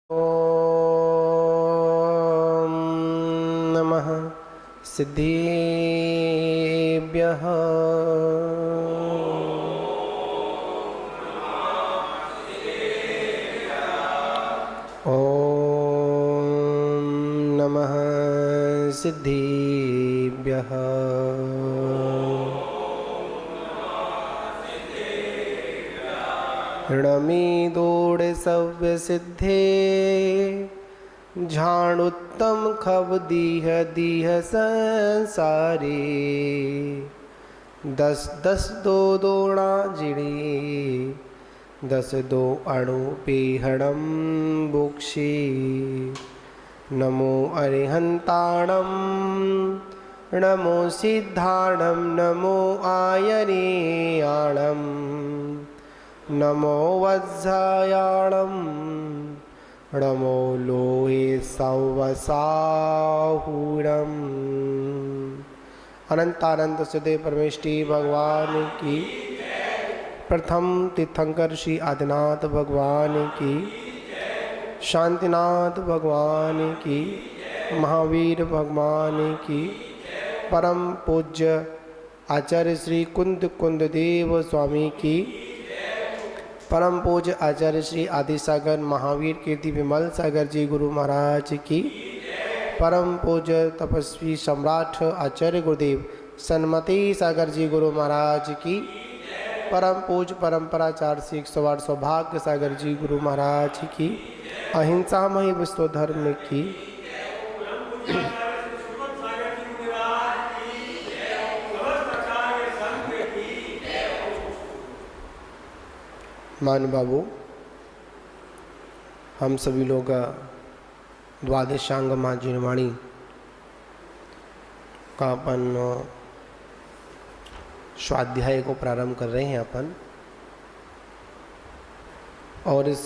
ॐ नमः सिद्धेभ्यः। ॐ नमः सिद्धेभ्यः। ऋणमीदोड़ सिद्धे झाणुत्तम खब दीह दीह संसारी। दस दस दो दोणा जिड़ी दस दो अणु पेहणम बुक्षी। नमो अरिहंताणम नमो सिद्धाणम नमो आयनीयाणम नमो वज्रायाणम नमो लोहे संवसाहुणम। अनंतानंद सदैव परमेष्टि भगवान की, प्रथम तीर्थंकर श्री आदिनाथ भगवान की, शांतिनाथ भगवान की, महावीर भगवान की, परम पूज्य आचार्य श्री कुंद देव स्वामी की, परम पूज्य आचार्य श्री आदिसागर महावीर कीर्ति विमल सागर जी गुरु महाराज की, परम पूज्य तपस्वी सम्राट आचार्य गुरुदेव सन्मति सागर जी गुरु महाराज की, परम पूज्य परंपराचार्य श्री 108 सौभाग्य सागर जी गुरु महाराज की, अहिंसा मही विश्व धर्म की, मान बाबू, हम सभी लोग द्वादशांग माँ जिनवाणी का अपन स्वाध्याय को प्रारंभ कर रहे हैं अपन। और इस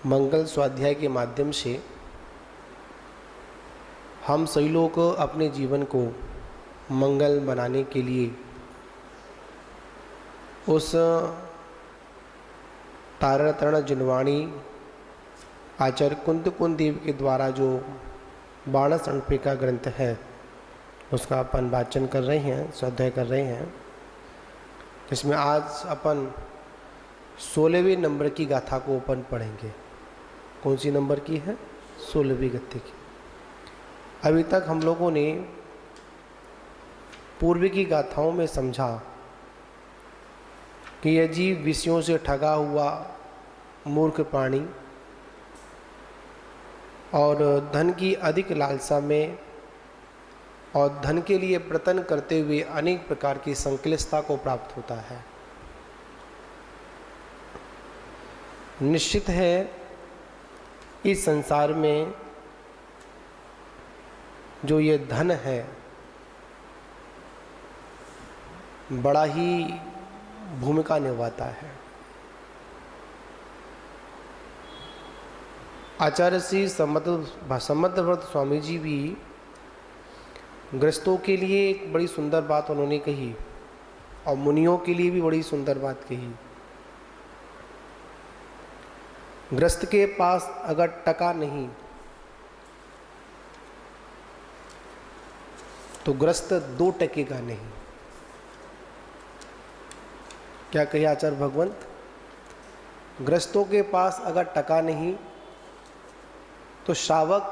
मंगल स्वाध्याय के माध्यम से हम सभी लोग अपने जीवन को मंगल बनाने के लिए उस तारातरण जिनवाणी आचार्य कुंद देव के द्वारा जो बाणस अणुपिका ग्रंथ है उसका अपन वाचन कर रहे हैं, स्वाध्याय कर रहे हैं, जिसमें आज अपन 16वें नंबर की गाथा को अपन पढ़ेंगे। कौन सी नंबर की है? 16वीं गाथा की। अभी तक हम लोगों ने पूर्व की गाथाओं में समझा कि यह जीव विषयों से ठगा हुआ मूर्ख प्राणी और धन की अधिक लालसा में और धन के लिए प्रयत्न करते हुए अनेक प्रकार की संक्लिष्टता को प्राप्त होता है। निश्चित है इस संसार में जो ये धन है बड़ा ही भूमिका निभाता है। आचार्य श्री समर्थव्रत स्वामी जी भी गृहस्थों के लिए एक बड़ी सुंदर बात उन्होंने कही और मुनियों के लिए भी बड़ी सुंदर बात कही। गृहस्थ के पास अगर टका नहीं तो गृहस्थ 2 टके का नहीं। क्या कहे आचार्य भगवंत? गृहस्थों के पास अगर टका नहीं तो श्रावक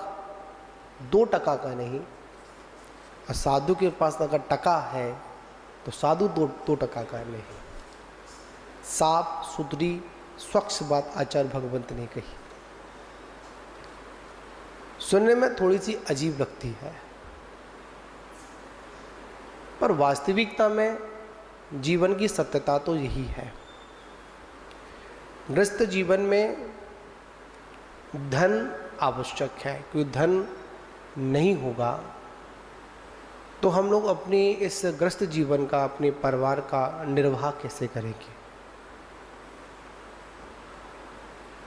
2 टका का नहीं, और साधु के पास अगर टका है तो साधु 2 टका का नहीं। साफ सुथरी स्वच्छ बात आचार्य भगवंत ने कही। सुनने में थोड़ी सी अजीब लगती है, पर वास्तविकता में जीवन की सत्यता तो यही है। गृहस्थ जीवन में धन आवश्यक है, क्योंकि धन नहीं होगा तो हम लोग अपने इस गृहस्थ जीवन का, अपने परिवार का निर्वाह कैसे करेंगे।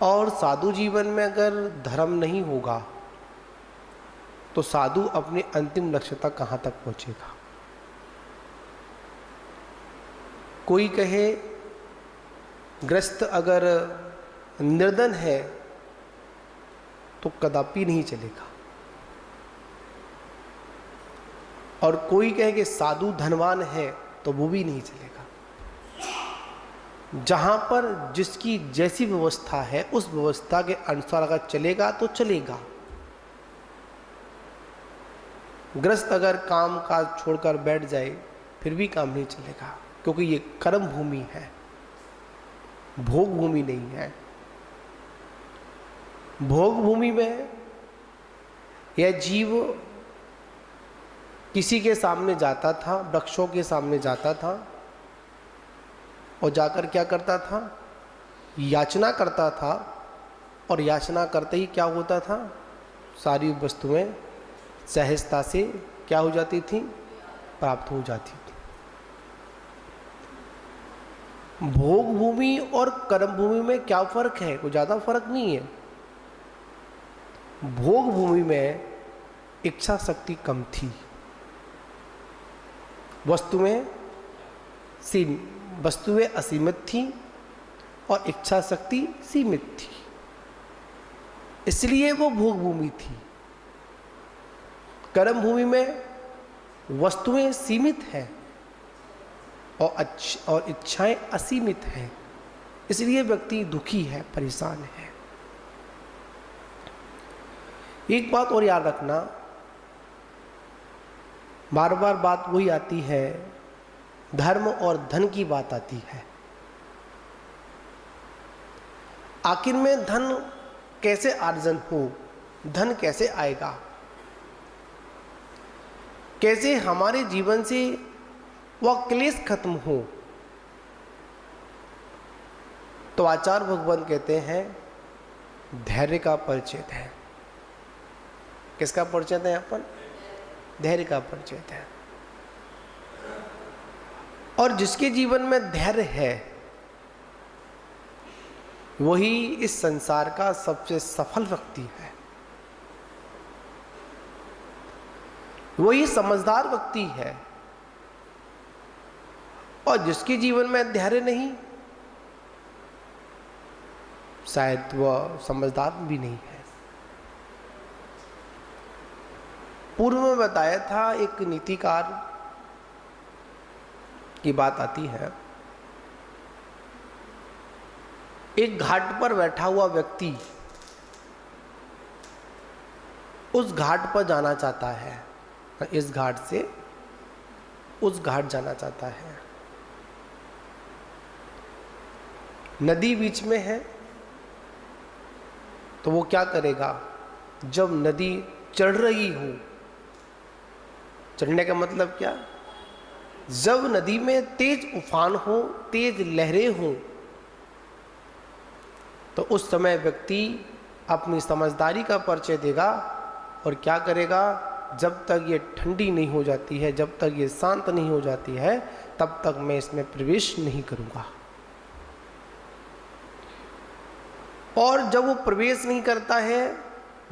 और साधु जीवन में अगर धर्म नहीं होगा तो साधु अपने अंतिम लक्ष्य तक कहाँ तक पहुँचेगा। कोई कहे ग्रस्त अगर निर्धन है तो कदापि नहीं चलेगा। और कोई कहे कि साधु धनवान है तो वो भी नहीं चलेगा। जहां पर जिसकी जैसी व्यवस्था है उस व्यवस्था के अनुसार अगर चलेगा तो चलेगा। गृहस्थ अगर काम काज छोड़कर बैठ जाए फिर भी काम नहीं चलेगा, क्योंकि ये कर्म भूमि है, भोग भूमि नहीं है। भोग भूमि में यह जीव किसी के सामने जाता था, वृक्षों के सामने जाता था और जाकर क्या करता था, याचना करता था। और याचना करते ही क्या होता था, सारी वस्तुएं सहजता से क्या हो जाती थी, प्राप्त हो जाती थी। भोग भूमि और कर्म भूमि में क्या फर्क है? कोई ज्यादा फर्क नहीं है। भोग भूमि में इच्छा शक्ति कम थी, वस्तुएं असीमित थी और इच्छा शक्ति सीमित थी, इसलिए वो भोग भूमि थी। कर्म भूमि में वस्तुएं सीमित हैं और इच्छाएं असीमित हैं, इसलिए व्यक्ति दुखी है, परेशान है। एक बात और याद रखना, बार बार बात वही आती है, धर्म और धन की बात आती है। आखिर में धन कैसे अर्जन हो, धन कैसे आएगा, कैसे हमारे जीवन से वह क्लेश खत्म हो? तो आचार्य भगवान कहते हैं धैर्य का परिचय है। किसका परिचय है? यहाँ पर धैर्य का परिचय है। और जिसके जीवन में धैर्य है वही इस संसार का सबसे सफल व्यक्ति है, वही समझदार व्यक्ति है। और जिसके जीवन में धैर्य नहीं, शायद वह समझदार भी नहीं है। पूर्व में बताया था, एक नीतिकार की बात आती है। एक घाट पर बैठा हुआ व्यक्ति उस घाट पर जाना चाहता है, इस घाट से उस घाट जाना चाहता है। नदी बीच में है तो वो क्या करेगा, जब नदी चढ़ रही हो, चढ़ने का मतलब क्या, जब नदी में तेज उफान हो, तेज लहरें हो, तो उस समय व्यक्ति अपनी समझदारी का परिचय देगा और क्या करेगा, जब तक ये ठंडी नहीं हो जाती है, जब तक ये शांत नहीं हो जाती है, तब तक मैं इसमें प्रवेश नहीं करूंगा। और जब वो प्रवेश नहीं करता है,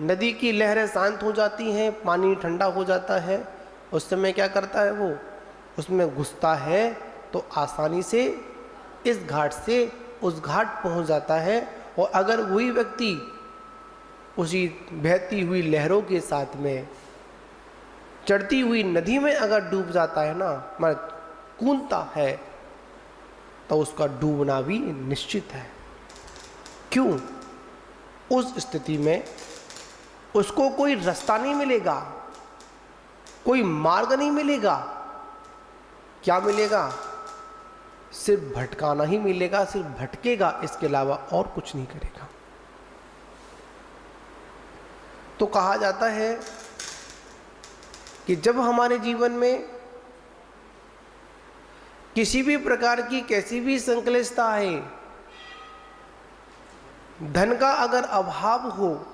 नदी की लहरें शांत हो जाती हैं, पानी ठंडा हो जाता है, उस समय क्या करता है, वो उसमें घुसता है तो आसानी से इस घाट से उस घाट पहुंच जाता है। और अगर वही व्यक्ति उसी बहती हुई लहरों के साथ में चढ़ती हुई नदी में अगर डूब जाता है ना, मतलब कूदता है, तो उसका डूबना भी निश्चित है। क्यों? उस स्थिति में उसको कोई रास्ता नहीं मिलेगा, कोई मार्ग नहीं मिलेगा। क्या मिलेगा? सिर्फ भटकाना ही मिलेगा, सिर्फ भटकेगा, इसके अलावा और कुछ नहीं करेगा। तो कहा जाता है कि जब हमारे जीवन में किसी भी प्रकार की कैसी भी संकलिष्टता है, धन का अगर अभाव हो,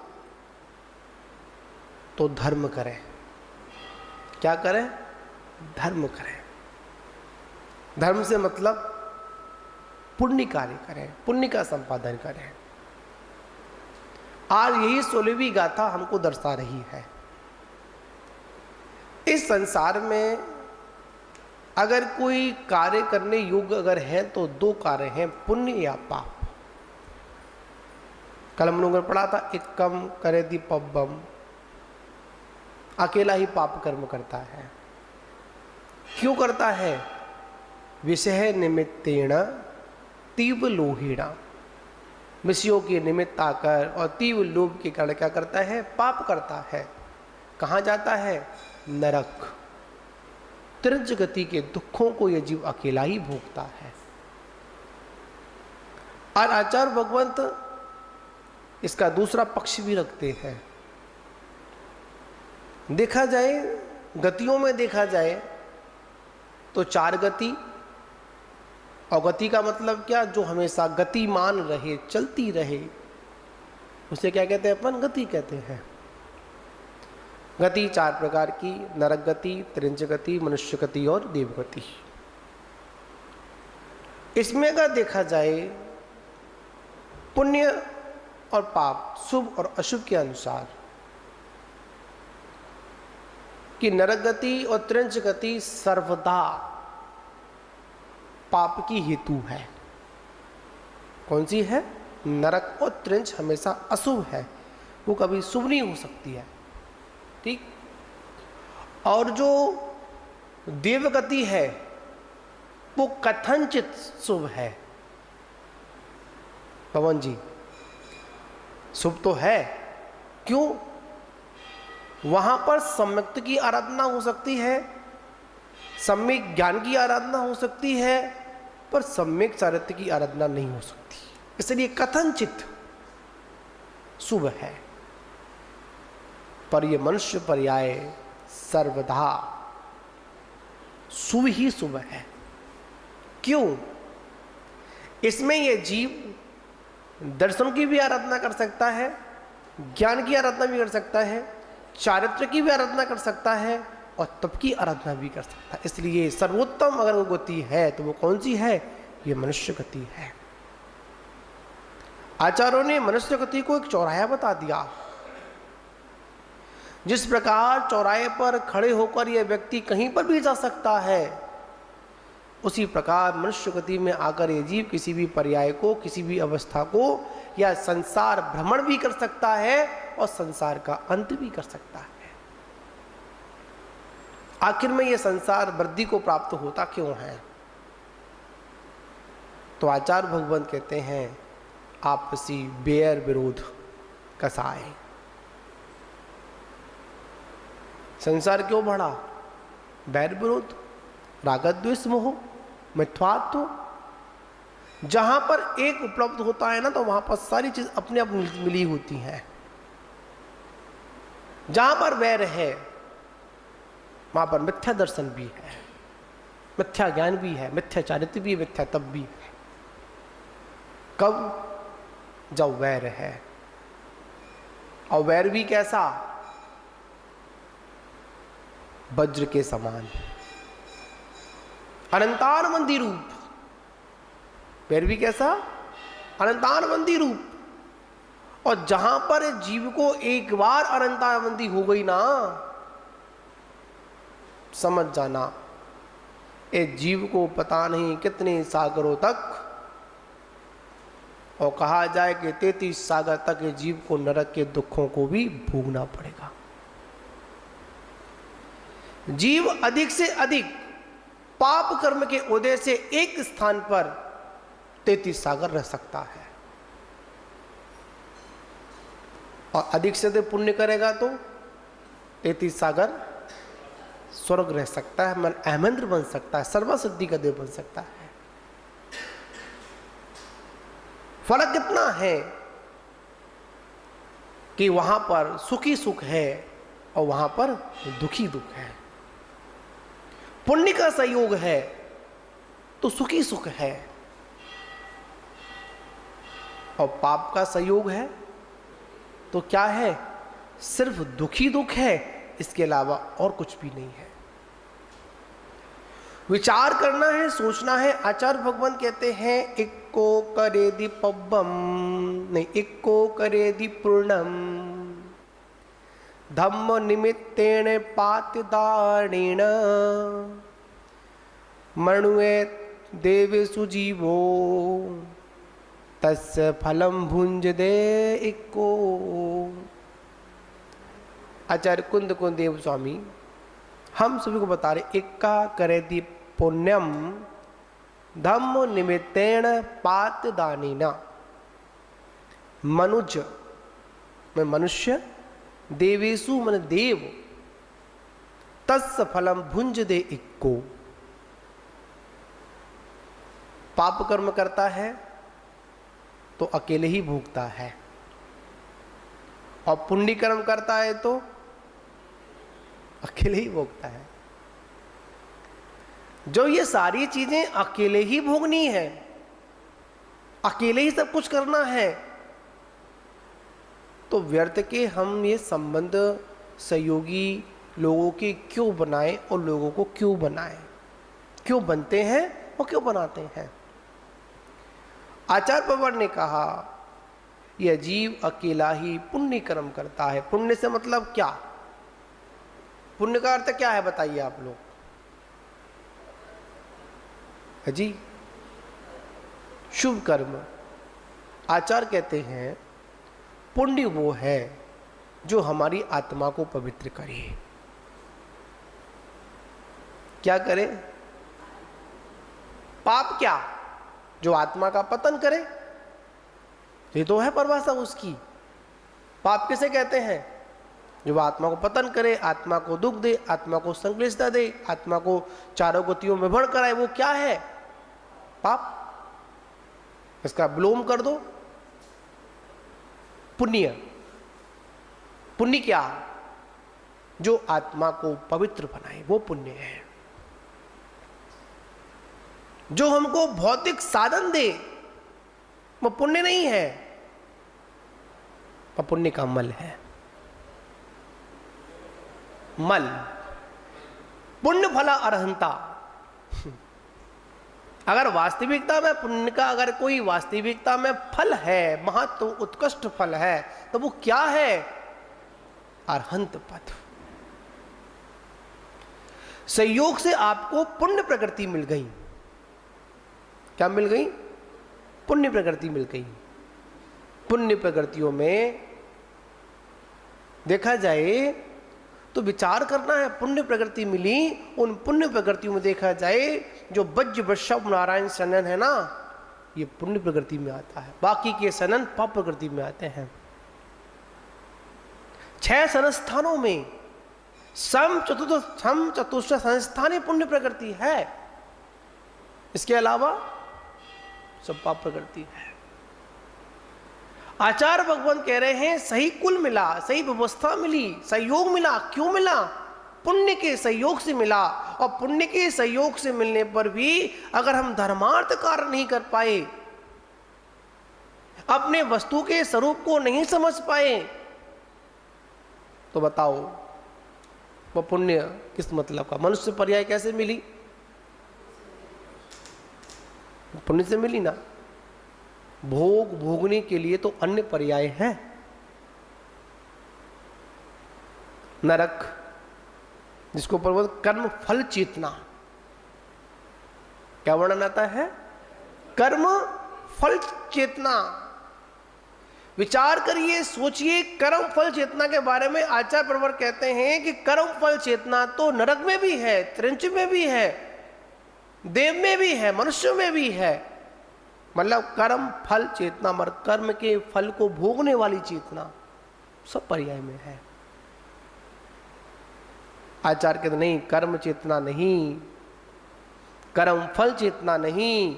तो धर्म करें। क्या करें? धर्म करें। धर्म से मतलब पुण्य कार्य करें, पुण्य का संपादन करें। आज यही 16वीं गाथा हमको दर्शा रही है। इस संसार में अगर कोई कार्य करने योग्य अगर है तो दो कार्य हैं, पुण्य या पाप। कल हम लोगों ने पढ़ा था एकम करे दी पब्बम, अकेला ही पाप कर्म करता है। क्यों करता है? विषय निमित्तेण तीव्र लोहिणा, विषयों के निमित्त आकर और तीव्र लोभ के कारण क्या करता है? पाप करता है। कहाँ जाता है? नरक। त्रिज गति के दुखों को यह जीव अकेला ही भोगता है। और आचार्य भगवंत इसका दूसरा पक्ष भी रखते हैं। देखा जाए, गतियों में देखा जाए तो 4 गति, और गति का मतलब क्या? जो हमेशा गतिमान रहे, चलती रहे, उसे क्या कहते हैं? अपन गति कहते हैं। गति 4 प्रकार की, नरक गति, त्रिंज गति, मनुष्य गति और देव गति। इसमें अगर देखा जाए पुण्य और पाप, शुभ और अशुभ के अनुसार, कि नरक गति और त्रिंज गति सर्वदा पाप की हेतु है। कौन सी है? नरक और त्रिंज हमेशा अशुभ है, वो कभी शुभ नहीं हो सकती है। ठीक। और जो देवगति है वो कथनचित शुभ है। पवन जी, शुभ तो है। क्यों? वहां पर सम्यक्त की आराधना हो सकती है, सम्यक ज्ञान की आराधना हो सकती है, पर सम्यक चारित्र्य की आराधना नहीं हो सकती। इसलिए कथनचित शुभ है, पर यह मनुष्य पर्याय सर्वदा शुभ ही शुभ है। क्यों? इसमें यह जीव दर्शन की भी आराधना कर सकता है, ज्ञान की आराधना भी कर सकता है, चारित्र की भी आराधना कर सकता है और तप की आराधना भी कर सकता है। इसलिए सर्वोत्तम अगर वो गति है तो वो कौन सी है? ये मनुष्य गति है। आचार्यों ने मनुष्य गति को एक चौराहा बता दिया। जिस प्रकार चौराहे पर खड़े होकर यह व्यक्ति कहीं पर भी जा सकता है, उसी प्रकार मनुष्य गति में आकर यह जीव किसी भी पर्याय को, किसी भी अवस्था को या संसार भ्रमण भी कर सकता है और संसार का अंत भी कर सकता है। आखिर में यह संसार वृद्धि को प्राप्त होता क्यों है? तो आचार्य भगवंत कहते हैं आपसी बैर विरोध कसाय। संसार क्यों बढ़ा? बैर विरोध, रागद्वेष, मोह, मिथ्यात्व। जहां पर एक उपलब्ध होता है ना, तो वहां पर सारी चीज अपने आप मिली होती है। जहां पर वैर है वहां पर मिथ्या दर्शन भी है, मिथ्या ज्ञान भी है, मिथ्या चारित्र्य भी है, मिथ्या तप भी है। कब? जब वैर है। और वैर भी कैसा? वज्र के समान, अनंतानबंदी रूप। वैर भी कैसा? अनंतानबंदी रूप। और जहां पर जीव को एक बार अनंतानबंदी हो गई ना, समझ जाना इस जीव को पता नहीं कितने सागरों तक, और कहा जाए कि 33 सागर तक इस जीव को नरक के दुखों को भी भोगना पड़ेगा। जीव अधिक से अधिक पाप कर्म के उदय से एक स्थान पर 33 सागर रह सकता है, और अधिक से अधिक पुण्य करेगा तो 33 सागर स्वर्ग रह सकता है, मन अहमेंद्र बन सकता है, सर्वसिद्धि का देव बन सकता है। फर्क कितना है कि वहां पर सुखी सुख है और वहां पर दुखी दुख है। पुण्य का संयोग है तो सुखी सुख है, और पाप का संयोग है तो क्या है? सिर्फ दुखी दुख है, इसके अलावा और कुछ भी नहीं है। विचार करना है, सोचना है। आचार्य भगवान कहते हैं इक्को करेदि पब्बम, नहीं, इक्को करेदि पूर्णम धम्म निमित्तेन पातिदारणेन मणुए देवेषु जीवो तस्य फलम भुंजदे इक्को। आचार्य कुंद देव स्वामी हम सभी को बता रहे, इक्का करेति पुण्यम धम्म निमित्तेन पात दानिना। मनुज में मनुष्य, देवेशु मन देव, तस्य फलम भुंजदे इक्को। पाप कर्म करता है तो अकेले ही भोगता है, और पुण्य कर्म करता है तो अकेले ही भोगता है। जो ये सारी चीजें अकेले ही भोगनी है, अकेले ही सब कुछ करना है, तो व्यर्थ के हम ये संबंध सहयोगी लोगों के क्यों बनाएं और लोगों को क्यों बनाएं, क्यों बनते हैं और क्यों बनाते हैं। आचार्य प्रवर ने कहा यह जीव अकेला ही पुण्य कर्म करता है। पुण्य से मतलब क्या, पुण्य का अर्थ क्या है बताइए आप लोग जी। शुभ कर्म। आचार्य कहते हैं पुण्य वो है जो हमारी आत्मा को पवित्र करे। क्या करे? पाप क्या? जो आत्मा का पतन करे, ये तो है परिभाषा उसकी। पाप किसे कहते हैं? जो आत्मा को पतन करे, आत्मा को दुख दे, आत्मा को संक्लिष्टता दे, आत्मा को चारों गतियों में भड़ कराए, वो क्या है? पाप। इसका विलोम कर दो, पुण्य। पुण्य क्या? जो आत्मा को पवित्र बनाए, वो पुण्य है। जो हमको भौतिक साधन दे, वो पुण्य नहीं है, वो पुण्य का मल है। मल। पुण्य फला अरहंता। अगर वास्तविकता में पुण्य का अगर कोई वास्तविकता में फल है, महत्व उत्कृष्ट फल है, तो वो क्या है? अरहंत पद। संयोग से आपको पुण्य प्रकृति मिल गई। क्या मिल गई? पुण्य प्रकृति मिल गई। पुण्य प्रकृतियों में देखा जाए तो विचार करना है। पुण्य प्रकृति मिली, उन पुण्य प्रकृतियों में देखा जाए जो वज्र वृषभ नारायण सनन है ना, ये पुण्य प्रकृति में आता है। बाकी के सनन पाप प्रकृति में आते हैं। 6 संस्थानों में सम चतुष्ट संस्थान पुण्य प्रकृति है, इसके अलावा सब पाप प्रकृति है। आचार्य भगवान कह रहे हैं सही कुल मिला, सही व्यवस्था मिली, सहयोग मिला। क्यों मिला? पुण्य के सहयोग से मिला। और पुण्य के सहयोग से मिलने पर भी अगर हम धर्मार्थ कार्य नहीं कर पाए, अपने वस्तु के स्वरूप को नहीं समझ पाए, तो बताओ वो पुण्य किस मतलब का? मनुष्य पर्याय कैसे मिली? पुण्य से मिली ना। भोग भोगने के लिए तो अन्य पर्याय है। नरक, जिसको ऊपर कर्म फल चेतना, क्या वर्णन आता है? कर्म फल चेतना। विचार करिए, सोचिए, कर्म फल चेतना के बारे में आचार्य प्रवर कहते हैं कि कर्म फल चेतना तो नरक में भी है, त्रिंच में भी है, देव में भी है, मनुष्य में भी है। मतलब कर्म फल चेतना, मर कर्म के फल को भोगने वाली चेतना सब पर्याय में है। आचार्य कहते नहीं, कर्म चेतना नहीं, कर्म फल चेतना नहीं,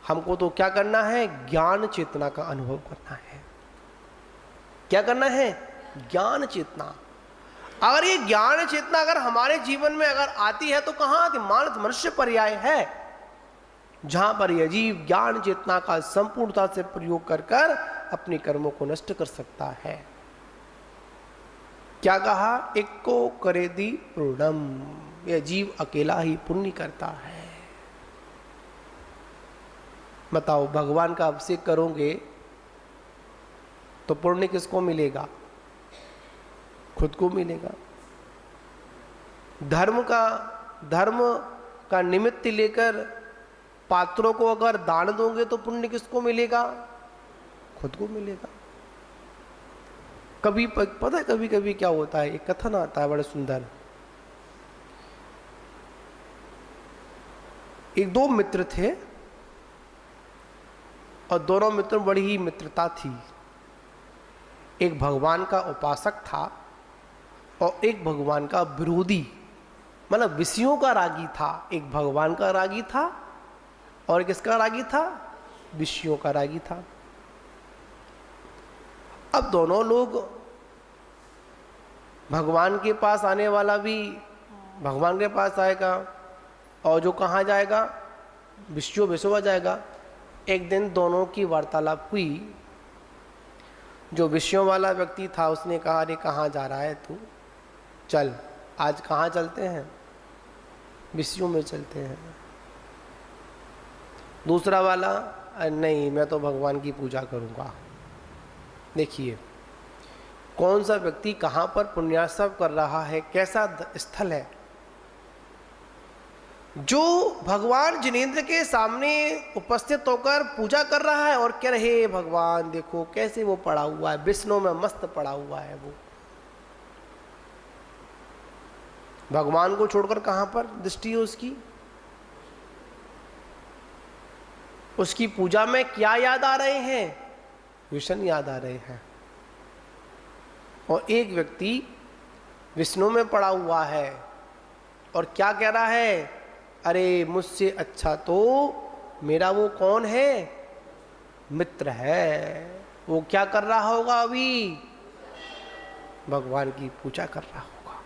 हमको तो क्या करना है? ज्ञान चेतना का अनुभव करना है। क्या करना है? ज्ञान चेतना। अगर ये ज्ञान चेतना अगर हमारे जीवन में अगर आती है तो कहां आती? मानव मनुष्य पर्याय है, जहां पर यह जीव ज्ञान चेतना का संपूर्णता से प्रयोग कर कर अपने कर्मों को नष्ट कर सकता है। क्या कहा? इक्को करेदि पूर्णम। यह जीव अकेला ही पुण्य करता है। बताओ, भगवान का अभिषेक करोगे तो पुण्य किसको मिलेगा? खुद को मिलेगा। धर्म का निमित्त लेकर पात्रों को अगर दान दोगे तो पुण्य किसको मिलेगा? खुद को मिलेगा। कभी पता है कभी कभी क्या होता है, एक कथन आता है बड़ा सुंदर। एक दो मित्र थे और दोनों मित्रों बड़ी ही मित्रता थी। एक भगवान का उपासक था और एक भगवान का विरोधी, मतलब विषयों का रागी था। एक भगवान का रागी था और किसका रागी था? विषयों का रागी था। अब दोनों लोग, भगवान के पास आने वाला भी भगवान के पास आएगा और जो कहाँ जाएगा? विषयों जाएगा। एक दिन दोनों की वार्तालाप हुई। जो विषयों वाला व्यक्ति था उसने कहा, अरे कहाँ जा रहा है तू? चल आज कहाँ चलते हैं? विषयों में चलते हैं। दूसरा वाला, नहीं मैं तो भगवान की पूजा करूँगा। देखिए कौन सा व्यक्ति कहाँ पर पुण्याश्रम कर रहा है, कैसा स्थल है। जो भगवान जिनेंद्र के सामने उपस्थित होकर पूजा कर रहा है और कह रहे भगवान देखो कैसे वो पड़ा हुआ है, विष्णु में मस्त पड़ा हुआ है, वो भगवान को छोड़कर कहां पर दृष्टि है उसकी? उसकी पूजा में क्या याद आ रहे हैं? विष्णु याद आ रहे हैं। और एक व्यक्ति विष्णु में पड़ा हुआ है और क्या कह रहा है? अरे मुझसे अच्छा तो मेरा वो कौन है? मित्र है। वो क्या कर रहा होगा? अभी भगवान की पूजा कर रहा होगा।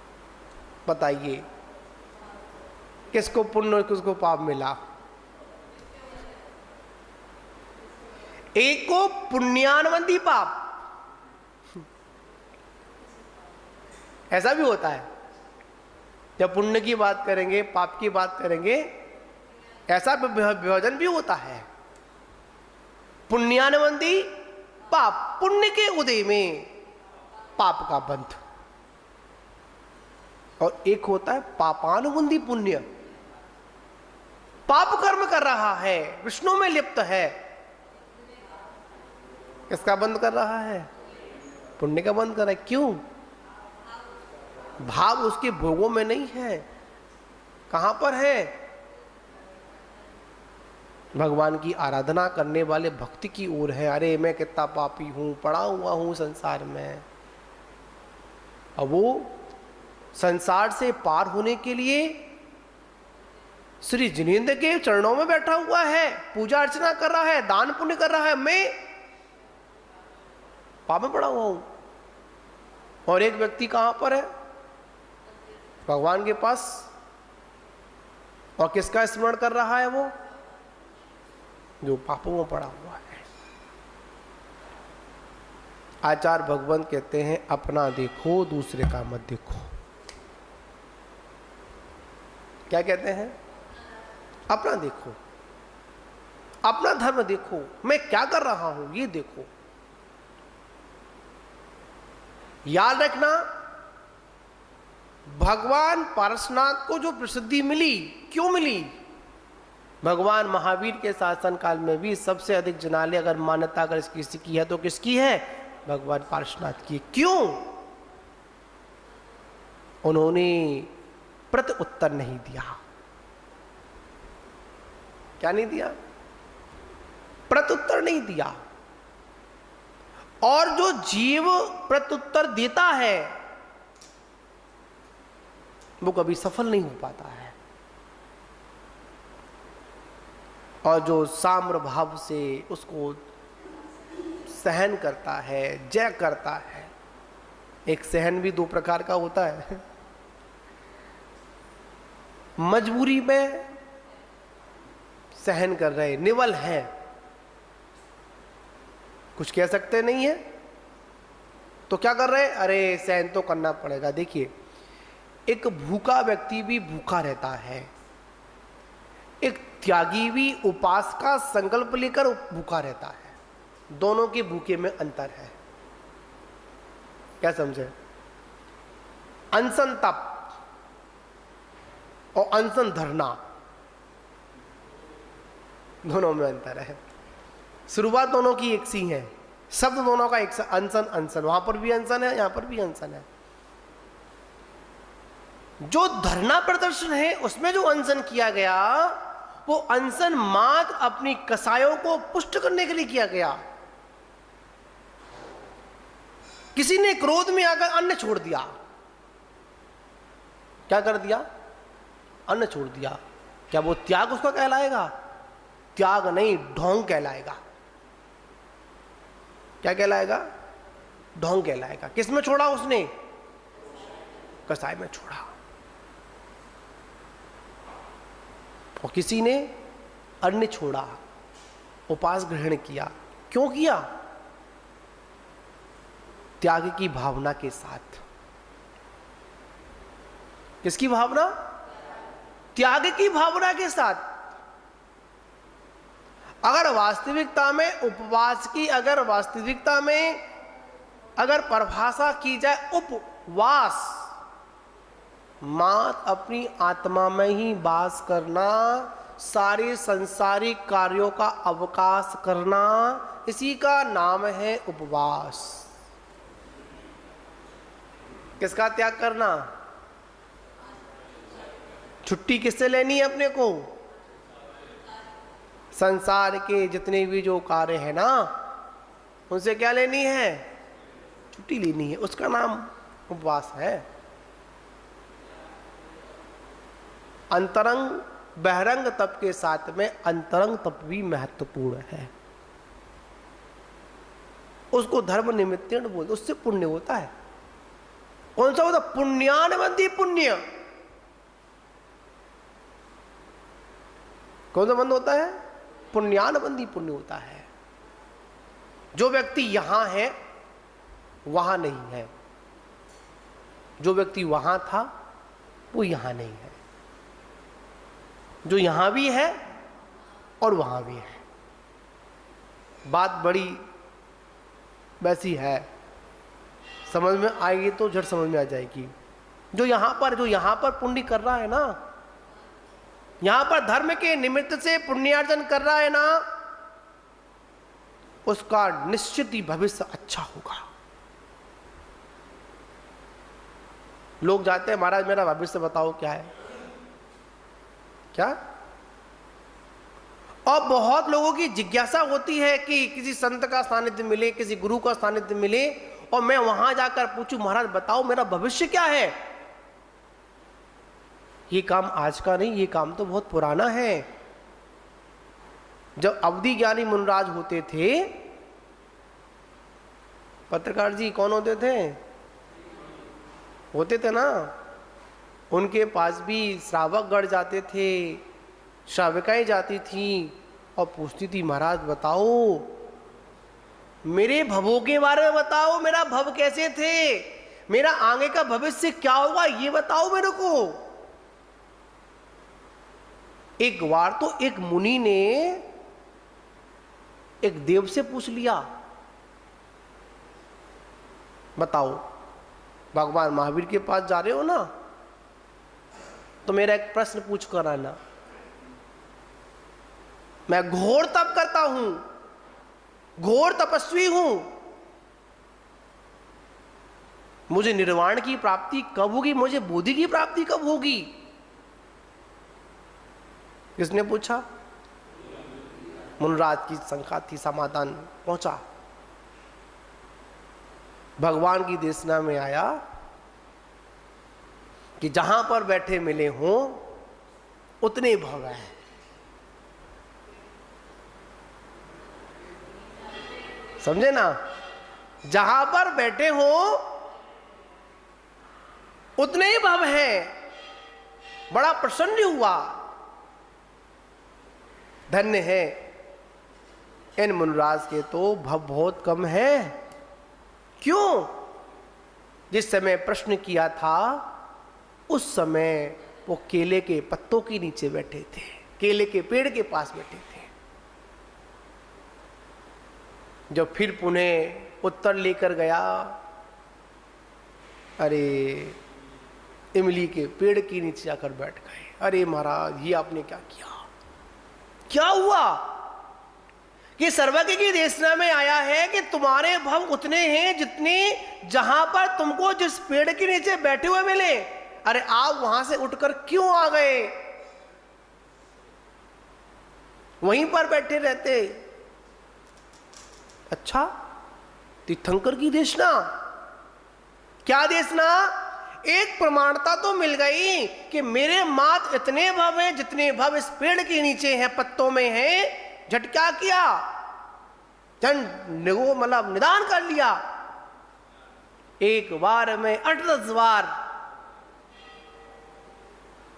बताइए किसको पुण्य और किसको पाप मिला? एक को पुण्यानवंती पाप। ऐसा भी होता है, जब पुण्य की बात करेंगे पाप की बात करेंगे, ऐसा विभाजन भी होता है। पुण्यानुबंधी पाप, पुण्य के उदय में पाप का बंध। और एक होता है पापानुबंधी पुण्य। पाप कर्म कर रहा है, विष्णु में लिप्त है, किसका बंद कर रहा है? पुण्य का बंद कर रहा है। क्यों? भाव उसके भोगों में नहीं है। कहां पर है? भगवान की आराधना करने वाले भक्ति की ओर है। अरे मैं कितना पापी हूं, पड़ा हुआ हूं संसार में। अब वो संसार से पार होने के लिए श्री जिनेंद्र के चरणों में बैठा हुआ है, पूजा अर्चना कर रहा है, दान पुण्य कर रहा है। मैं पाप में पड़ा हुआ हूं। और एक व्यक्ति कहां पर है? भगवान के पास। और किसका स्मरण कर रहा है? वो जो पापों में पड़ा हुआ है। आचार्य भगवंत कहते हैं अपना देखो दूसरे का मत देखो। क्या कहते हैं? अपना देखो, अपना धर्म देखो, मैं क्या कर रहा हूं ये देखो। याद रखना, भगवान पारसनाथ को जो प्रसिद्धि मिली, क्यों मिली? भगवान महावीर के शासन काल में भी सबसे अधिक जनालय अगर मान्यता अगर किसी की है तो किसकी है? भगवान पारसनाथ की। क्यों? उन्होंने प्रति उत्तर नहीं दिया। क्या नहीं दिया? प्रत्युत्तर नहीं दिया। और जो जीव प्रत्युत्तर देता है वो कभी सफल नहीं हो पाता है। और जो साम्र भाव से उसको सहन करता है, जय करता है। एक सहन भी दो प्रकार का होता है। मजबूरी में सहन कर रहे, निवल है, कुछ कह सकते नहीं है तो क्या कर रहे हैं? अरे सहन तो करना पड़ेगा। देखिए एक भूखा व्यक्ति भी भूखा रहता है, एक त्यागी भी उपास का संकल्प लेकर भूखा रहता है। दोनों के भूखे में अंतर है। क्या समझे? अनशन तप और अनशन धरना। दोनों में अंतर है। शुरुआत दोनों की एक सी है, शब्द दोनों का एक अनसन अनसन, वहां पर भी अनसन है, यहां पर भी अनसन है। जो धरना प्रदर्शन है उसमें जो अनशन किया गया वो अनशन मात्र अपनी कसायों को पुष्ट करने के लिए किया गया। किसी ने क्रोध में आकर अन्न छोड़ दिया, क्या कर दिया? अन्न छोड़ दिया। क्या वो त्याग उसका कहलाएगा? त्याग नहीं, ढोंग कहलाएगा। क्या कहलाएगा? ढोंग कहलाएगा। किस में छोड़ा उसने? कसाय में छोड़ा। और किसी ने अन्न छोड़ा, उपवास ग्रहण किया। क्यों किया? त्याग की भावना के साथ। किसकी भावना? त्याग की भावना के साथ। अगर वास्तविकता में उपवास की, अगर वास्तविकता में अगर परिभाषा की जाए, उपवास मात्र अपनी आत्मा में ही वास करना, सारे संसारिक कार्यों का अवकाश करना, इसी का नाम है उपवास। किसका त्याग करना? छुट्टी किससे लेनी है अपने को? संसार के जितने भी जो कार्य है ना, उनसे क्या लेनी है? छुट्टी लेनी है। उसका नाम उपवास है। अंतरंग बहिरंग तप के साथ में अंतरंग तप भी महत्वपूर्ण है। उसको धर्म निमित्तेन बोलते, उससे पुण्य होता है। कौन सा होता? पुण्यानुबंधी पुण्य। कौन सा बंध होता है? पुण्यानुबंधी पुण्य होता है। जो व्यक्ति यहां है वहां नहीं है, जो व्यक्ति वहां था वो यहां नहीं है, जो यहां भी है और वहां भी है। बात बड़ी वैसी है, समझ में आएगी तो झट समझ में आ जाएगी। जो यहां पर पुण्य कर रहा है ना, यहां पर धर्म के निमित्त से पुण्यार्जन कर रहा है ना, उसका निश्चित ही भविष्य अच्छा होगा। लोग जाते हैं, महाराज मेरा भविष्य बताओ क्या है, क्या? और बहुत लोगों की जिज्ञासा होती है कि किसी संत का सानिध्य मिले, किसी गुरु का सानिध्य मिले और मैं वहां जाकर पूछूं, महाराज बताओ मेरा भविष्य क्या है। ये काम आज का नहीं, ये काम तो बहुत पुराना है। जब अवधि ज्ञानी मुनराज होते थे, पत्रकार जी कौन होते थे? होते थे ना, उनके पास भी श्रावक गढ़ जाते थे, श्राविकाएं जाती थी और पूछती थी, महाराज बताओ मेरे भवों के बारे में बताओ, मेरा भव कैसे थे, मेरा आगे का भविष्य क्या होगा, ये बताओ मेरे को। एक बार तो एक मुनि ने एक देव से पूछ लिया, बताओ भगवान महावीर के पास जा रहे हो ना, तो मेरा एक प्रश्न पूछ कर आना। मैं घोर तप करता हूं, घोर तपस्वी हूं, मुझे निर्वाण की प्राप्ति कब होगी, मुझे बोधि की प्राप्ति कब होगी? किसने पूछा? मुनराज की शंका थी, समाधान पहुंचा। भगवान की देशना में आया कि जहां पर बैठे मिले हों उतने भव है। समझे ना? जहां पर बैठे हो उतने ही भव है। बड़ा प्रसन्न हुआ, धन्य है इन मुनराज के तो भव बहुत कम है। क्यों? जिस समय प्रश्न किया था उस समय वो केले के पत्तों के नीचे बैठे थे, केले के पेड़ के पास बैठे थे। जब फिर पुनः उत्तर लेकर गया, अरे इमली के पेड़ के नीचे जाकर बैठ गए। अरे महाराज ये आपने क्या किया? क्या हुआ? कि सर्वज्ञ की देशना में आया है कि तुम्हारे भव उतने हैं जितने जहां पर तुमको जिस पेड़ के नीचे बैठे हुए मिले, अरे आप वहां से उठकर क्यों आ गए, वहीं पर बैठे रहते। अच्छा, तीर्थंकर की देशना, क्या देशना? एक प्रमाणता तो मिल गई कि मेरे मात इतने भव हैं जितने भव इस पेड़ के नीचे हैं, पत्तों में हैं। झट क्या किया, मतलब निदान कर लिया। एक बार में 8-10 बार,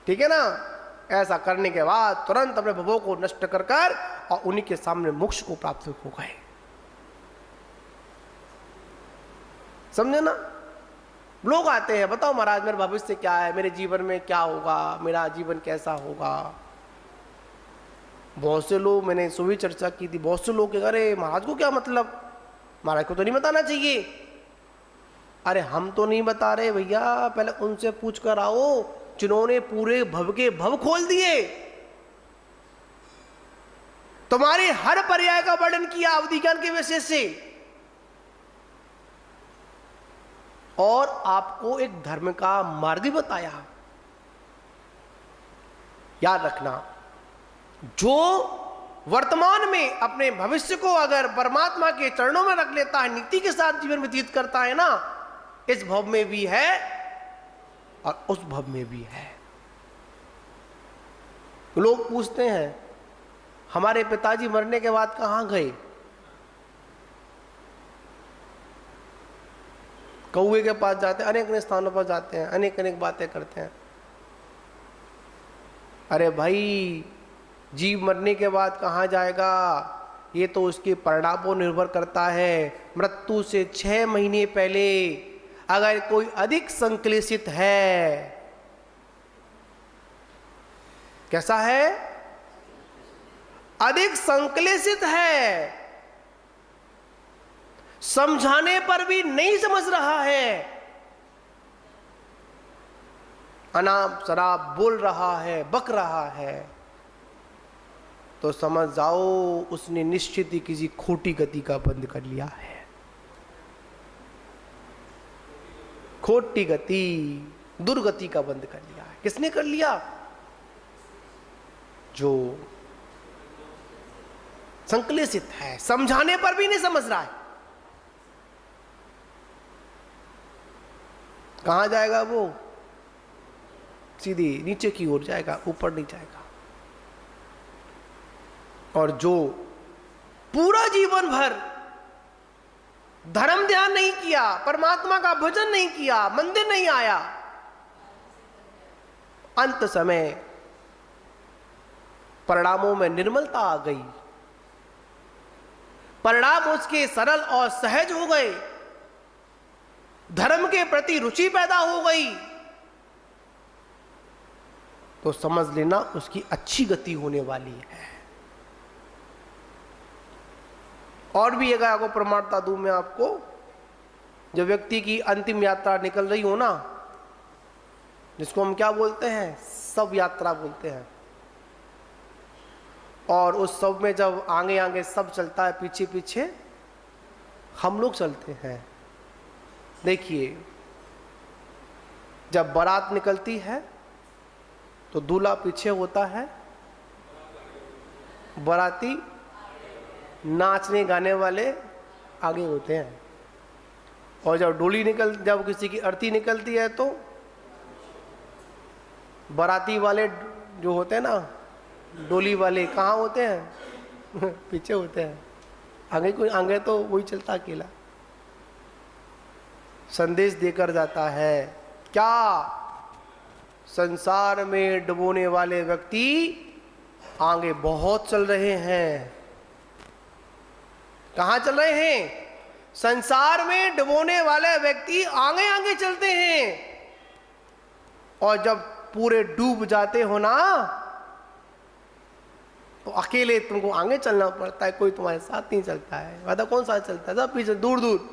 ठीक है ना। ऐसा करने के बाद तुरंत अपने भवों को नष्ट कर कर और उन्हीं के सामने मोक्ष को प्राप्त हो गए। समझे ना। लोग आते हैं, बताओ महाराज मेरा भविष्य क्या है, मेरे जीवन में क्या होगा, मेरा जीवन कैसा होगा। बहुत से लोग, मैंने सुबह चर्चा की थी, बहुत से लोग अरे महाराज को क्या मतलब, महाराज को तो नहीं बताना चाहिए। अरे हम तो नहीं बता रहे भैया, पहले उनसे पूछ कर आओ जिन्होंने पूरे भव के भव खोल दिए। तुम्हारे हर पर्याय का वर्णन किया अवधि ज्ञान के विशेष से, और आपको एक धर्म का मार्ग बताया। याद रखना, जो वर्तमान में अपने भविष्य को अगर परमात्मा के चरणों में रख लेता है, नीति के साथ जीवन व्यतीत करता है ना, इस भव में भी है और उस भव में भी है। लोग पूछते हैं हमारे पिताजी मरने के बाद कहां गए, कौए के पास जाते हैं, अनेक अनेक स्थानों पर जाते हैं, अनेक अनेक बातें करते हैं। अरे भाई, जीव मरने के बाद कहाँ जाएगा, ये तो उसके परिणाम पर निर्भर करता है। मृत्यु से 6 महीने पहले अगर कोई अधिक संक्लेशित है, कैसा है, अधिक संक्लेशित है, समझाने पर भी नहीं समझ रहा है, अनाप शराब बोल रहा है, बक रहा है, तो समझ जाओ उसने निश्चित ही किसी खोटी गति का बंद कर लिया है। खोटी गति, दुर्गति का बंद कर लिया है। किसने कर लिया? जो संक्लेशित है, समझाने पर भी नहीं समझ रहा है। कहां जाएगा वो? सीधी नीचे की ओर जाएगा, ऊपर नहीं जाएगा। और जो पूरा जीवन भर धर्म ध्यान नहीं किया, परमात्मा का भजन नहीं किया, मंदिर नहीं आया, अंत समय परिणामों में निर्मलता आ गई, परिणाम उसके सरल और सहज हो गए, धर्म के प्रति रुचि पैदा हो गई, तो समझ लेना उसकी अच्छी गति होने वाली है। और भी अगर आपको प्रमाणता दूं मैं आपको, जब व्यक्ति की अंतिम यात्रा निकल रही हो ना, जिसको हम क्या बोलते हैं, शव यात्रा बोलते हैं, और उस शव में जब आगे आगे सब चलता है, पीछे पीछे हम लोग चलते हैं। देखिए, जब बारात निकलती है तो दूल्हा पीछे होता है, बाराती नाचने गाने वाले आगे होते हैं, और जब जब किसी की अर्थी निकलती है तो बाराती वाले जो होते हैं ना, डोली वाले कहाँ होते हैं? पीछे होते हैं। आगे तो वही चलता अकेला, संदेश देकर जाता है। क्या? संसार में डुबोने वाले व्यक्ति आगे बहुत चल रहे हैं। कहां चल रहे हैं? संसार में डुबोने वाले व्यक्ति आगे आगे चलते हैं, और जब पूरे डूब जाते हो ना, तो अकेले तुमको आगे चलना पड़ता है, कोई तुम्हारे साथ नहीं चलता है। वादा कौन साथ चलता है? सब पीछे दूर दूर।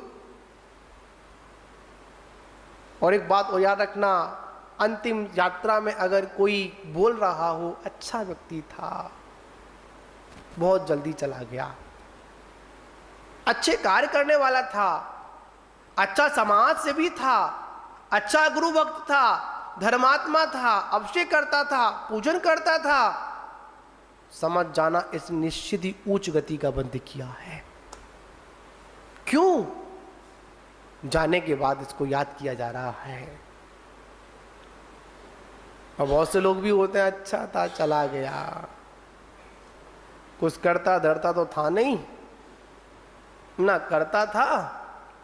और एक बात और याद रखना, अंतिम यात्रा में अगर कोई बोल रहा हो अच्छा व्यक्ति था, बहुत जल्दी चला गया, अच्छे कार्य करने वाला था, अच्छा समाज से भी था, अच्छा गुरु भक्त था, धर्मात्मा था, अभिषेक करता था, पूजन करता था, समझ जाना इस निश्चित ही उच्च गति का बंद किया है। क्यों? जाने के बाद इसको याद किया जा रहा है। और बहुत से लोग भी होते हैं, अच्छा था चला गया, कुछ करता धरता तो था नहीं, ना करता था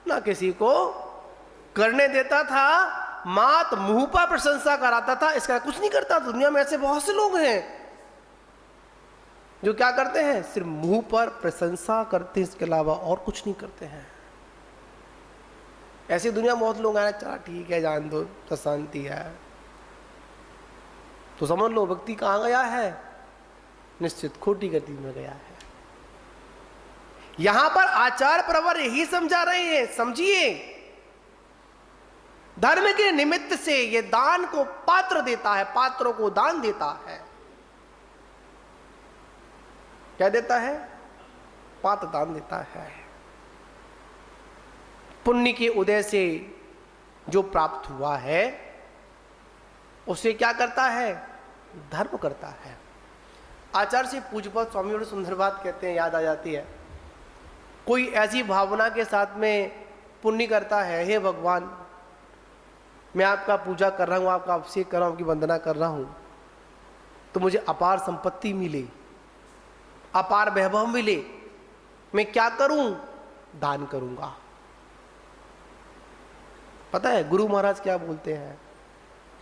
ना किसी को करने देता था, मात मुंह पर प्रशंसा कराता था, इसका कुछ नहीं करता। दुनिया में ऐसे बहुत से लोग हैं जो क्या करते हैं, सिर्फ मुंह पर प्रशंसा करते हैं, इसके अलावा और कुछ नहीं करते हैं। ऐसी दुनिया में बहुत लोग आए, चला ठीक है जान दो तो शांति है, तो समझ लो व्यक्ति कहां गया है, निश्चित खोटी गति में गया है। यहां पर आचार्य प्रवर यही समझा रहे हैं, समझिए धर्म के निमित्त से ये दान को पात्र देता है, पात्रों को दान देता है। क्या देता है? पात्र दान देता है। पुण्य के उदय से जो प्राप्त हुआ है उसे क्या करता है? धर्म करता है। आचार्य से पूज्यपाद स्वामी बड़ी सुंदर बात कहते हैं, याद आ जाती है। कोई ऐसी भावना के साथ में पुण्य करता है, हे भगवान मैं आपका पूजा कर रहा हूँ, आपका अभिषेक कर रहा हूँ, आपकी वंदना कर रहा हूँ, तो मुझे अपार संपत्ति मिले, अपार वैभव मिले, मैं क्या करूं? दान करूंगा। पता है गुरु महाराज क्या बोलते हैं?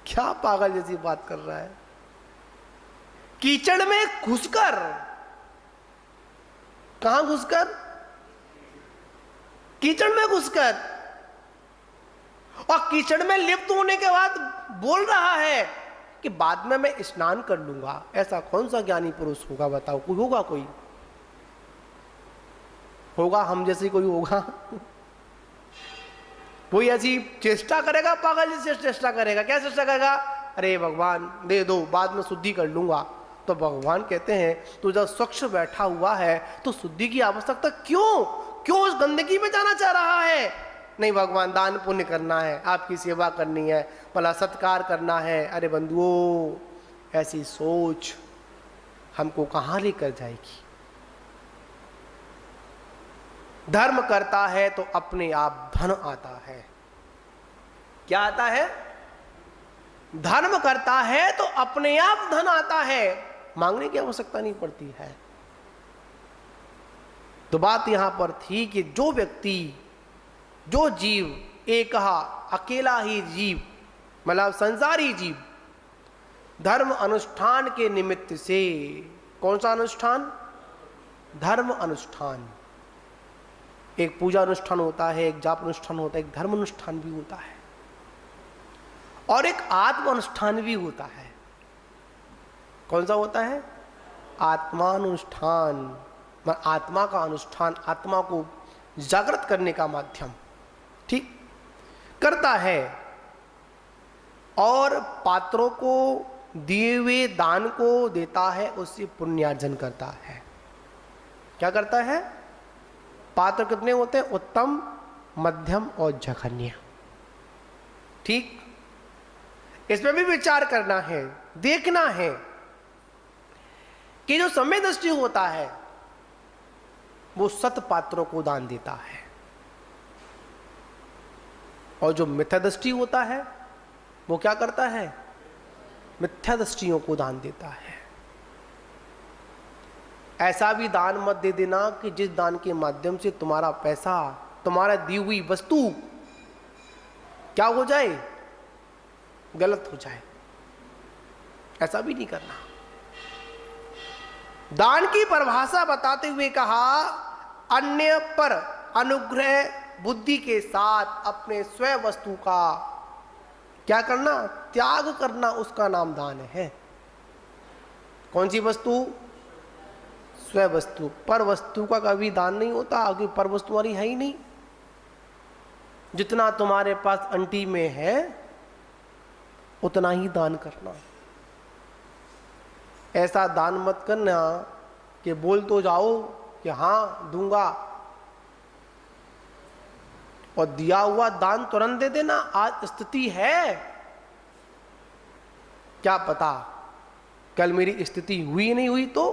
क्या पागल जैसी बात कर रहा है। कीचड़ में घुसकर, कहां घुसकर? कीचड़ में घुसकर, और कीचड़ में लिप्त होने के बाद बोल रहा है कि बाद में मैं स्नान कर लूंगा। ऐसा कौन सा ज्ञानी पुरुष होगा बताओ? कोई होगा? कोई होगा? हम जैसे कोई होगा? कोई ऐसी चेष्टा करेगा? पागल जैसे चेष्टा करेगा। क्या चेष्टा करेगा? अरे भगवान दे दो, बाद में शुद्धि कर लूंगा। तो भगवान कहते हैं तू जब स्वच्छ बैठा हुआ है तो शुद्धि की आवश्यकता क्यों? क्यों उस गंदगी में जाना चाह रहा है? नहीं भगवान दान पुण्य करना है, आपकी सेवा करनी है, भला सत्कार करना है। अरे बंधुओं, ऐसी सोच हमको कहां लेकर जाएगी? धर्म करता है तो अपने आप धन आता है। क्या आता है? धर्म करता है तो अपने आप धन आता है, मांगने की आवश्यकता नहीं पड़ती है। तो बात यहां पर थी कि जो व्यक्ति, जो जीव एक अकेला ही जीव, मतलब संसारी जीव, धर्म अनुष्ठान के निमित्त से, कौन सा अनुष्ठान? धर्म अनुष्ठान। एक पूजा अनुष्ठान होता है, एक जाप अनुष्ठान होता है, एक धर्म अनुष्ठान भी होता है, और एक आत्म अनुष्ठान भी होता है। कौन सा होता है? आत्मानुष्ठान, आत्मा का अनुष्ठान, आत्मा को जागृत करने का माध्यम, ठीक करता है, और पात्रों को दिए हुए दान को देता है, उससे पुण्यार्जन करता है। क्या करता है? पात्र कितने होते हैं? उत्तम, मध्यम और जघन्य। ठीक, इसमें भी विचार करना है, देखना है कि जो समय दृष्टि होता है वो सत पात्रों को दान देता है, और जो मिथ्या दृष्टि होता है वो क्या करता है? मिथ्या दृष्टियों को दान देता है। ऐसा भी दान मत दे देना कि जिस दान के माध्यम से तुम्हारा पैसा, तुम्हारा दी हुई वस्तु क्या हो जाए? गलत हो जाए। ऐसा भी नहीं करना। दान की परिभाषा बताते हुए कहा, अन्य पर अनुग्रह बुद्धि के साथ अपने स्वयं वस्तु का क्या करना? त्याग करना, उसका नाम दान है। कौन सी वस्तु? स्वयं वस्तु। पर वस्तु का कभी दान नहीं होता, क्योंकि पर वस्तु तुम्हारी है ही नहीं। जितना तुम्हारे पास अंटी में है उतना ही दान करना। ऐसा दान मत करना कि बोल तो जाओ कि हाँ दूंगा, और दिया हुआ दान तुरंत दे देना। आज स्थिति है, क्या पता कल मेरी स्थिति हुई नहीं हुई तो।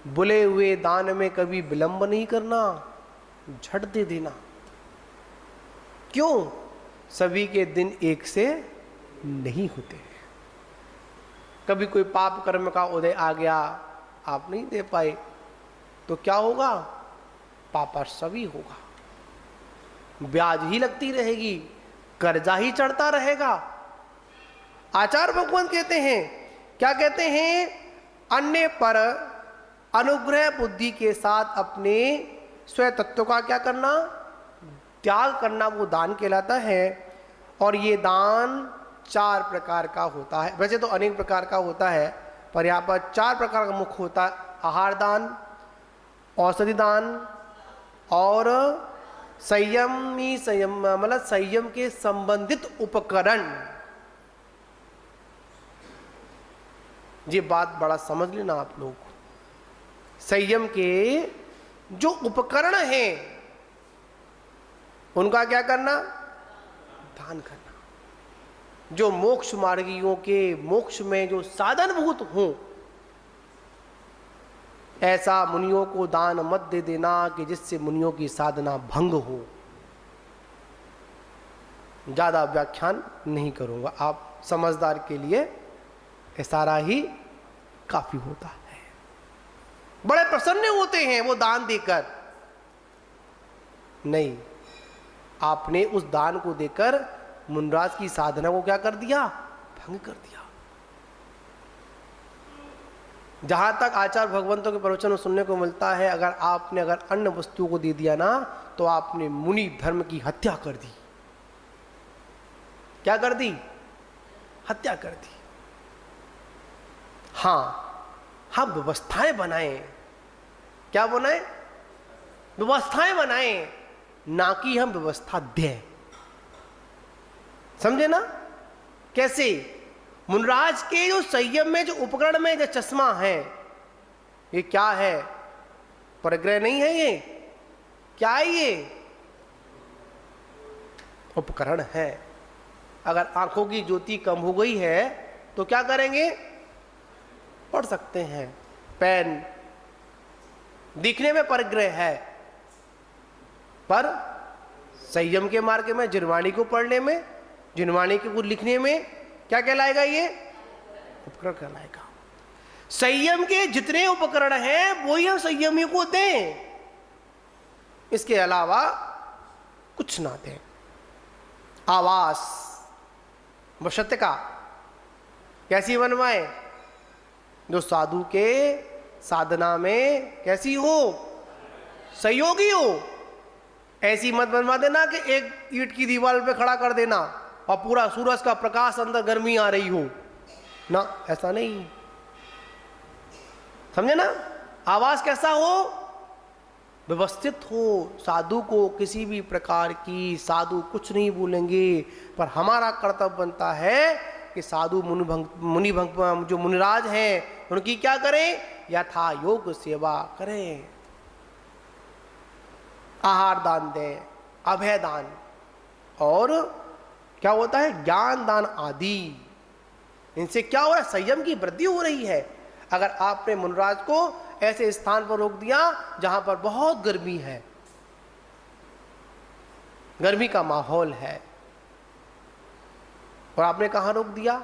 बुले हुए दान में कभी विलंब नहीं करना, झट दे देना। क्यों? सभी के दिन एक से नहीं होते। कभी कोई पाप कर्म का उदय आ गया, आप नहीं दे पाए तो क्या होगा? पापा सभी होगा, ब्याज ही लगती रहेगी, कर्जा ही चढ़ता रहेगा। आचार्य भगवान कहते हैं, क्या कहते हैं? अन्य पर अनुग्रह बुद्धि के साथ अपने स्वयं तत्व का क्या करना? त्याग करना, वो दान कहलाता है। और ये दान 4 प्रकार का होता है। वैसे तो अनेक प्रकार का होता है, पर यहाँ पर 4 प्रकार का मुख्य होता है। आहार दान, औषधि दान और संयम मतलब संयम के संबंधित उपकरण। ये बात बड़ा समझ लेना आप लोग। संयम के जो उपकरण हैं उनका क्या करना? दान करना। जो मोक्ष मार्गियों के मोक्ष में जो साधनभूत हों, ऐसा मुनियों को दान मत दे देना कि जिससे मुनियों की साधना भंग हो। ज्यादा व्याख्यान नहीं करूंगा, आप समझदार के लिए इशारा ही काफी होता है। बड़े प्रसन्न होते हैं वो दान देकर। नहीं, आपने उस दान को देकर मुनराज की साधना को क्या कर दिया? भंग कर दिया। जहां तक आचार्य भगवंतों के प्रवचन में सुनने को मिलता है, अगर अन्य वस्तुओं को दे दिया ना तो आपने मुनि धर्म की हत्या कर दी। क्या कर दी? हत्या कर दी। हम व्यवस्थाएं बनाएं। क्या बनाएं? व्यवस्थाएं बनाएं, ना कि हम व्यवस्था दें। समझे ना? कैसे? मुनराज के जो संयम में जो उपकरण में जो चश्मा है, ये क्या है? परग्रह नहीं है ये। क्या है ये? उपकरण है। अगर आंखों की ज्योति कम हो गई है तो क्या करेंगे? पढ़ सकते हैं। पेन दिखने में परग्रह है, पर संयम के मार्ग में जिनवाणी को पढ़ने में, जिनवाणी को लिखने में क्या कहलाएगा? ये उपकरण कहलाएगा। संयम के जितने उपकरण हैं वो ही हम संयमी को दें, इसके अलावा कुछ ना दें। आवास वशत्य का कैसी बनवाएं? जो साधु के साधना में कैसी हो? सहयोगी हो। ऐसी मत बनवा देना कि एक ईंट की दीवार पे खड़ा कर देना और पूरा सूरज का प्रकाश अंदर गर्मी आ रही हो ना, ऐसा नहीं। समझे ना? आवाज कैसा हो? व्यवस्थित हो। साधु को किसी भी प्रकार की, साधु कुछ नहीं बोलेंगे, पर हमारा कर्तव्य बनता है कि साधु मुनि जो मुनिराज हैं उनकी क्या करें? यथा योग सेवा करें। आहार दान दें, अभय दान, और क्या होता है? ज्ञान दान आदि। इनसे क्या हो रहा है? संयम की वृद्धि हो रही है। अगर आपने मुनराज को ऐसे स्थान पर रोक दिया जहां पर बहुत गर्मी है, गर्मी का माहौल है, और आपने कहां रोक दिया?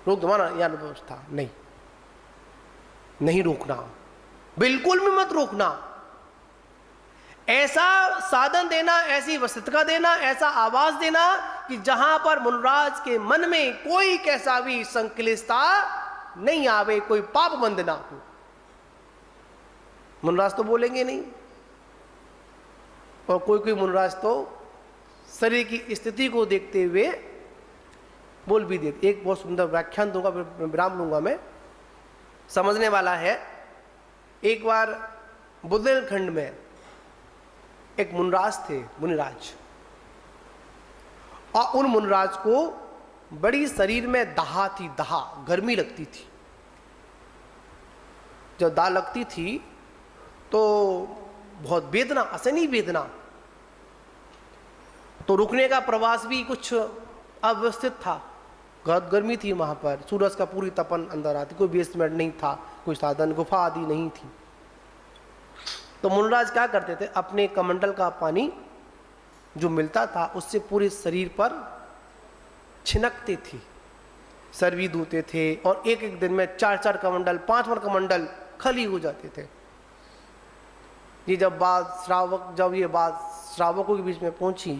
रोक दो ना, या व्यवस्था नहीं, नहीं रोकना, बिल्कुल भी मत रोकना। ऐसा साधन देना, ऐसी वस्तुता देना, ऐसा आवाज देना कि जहां पर मुनराज के मन में कोई कैसा भी संक्लिष्टता नहीं आवे, कोई पाप बंद ना हो। मुनराज तो बोलेंगे नहीं, और कोई कोई मुनराज तो शरीर की स्थिति को देखते हुए बोल भी देते। एक बहुत सुंदर व्याख्यान दूंगा, विराम लूंगा मैं, समझने वाला है। एक बार बुंदेलखंड में एक मुनराज थे, मुनिराज, और उन मुनराज को बड़ी शरीर में दाह थी, दाह, गर्मी लगती थी। जब दाह लगती थी तो बहुत वेदना, असहनीय वेदना। तो रुकने का प्रवास भी कुछ अव्यवस्थित था, गर्मी थी वहां पर, सूरज का पूरी तपन अंदर आती, कोई बेसमेंट नहीं था, कोई साधन गुफा आदि नहीं थी। तो मुनिराज क्या करते थे, अपने कमंडल का पानी जो मिलता था उससे पूरे शरीर पर छिनकते थे, सर भी धोते थे, और एक एक दिन में 4-4 कमंडल, 5 कमंडल खाली हो जाते थे। ये जब ये बात श्रावकों के बीच में पहुंची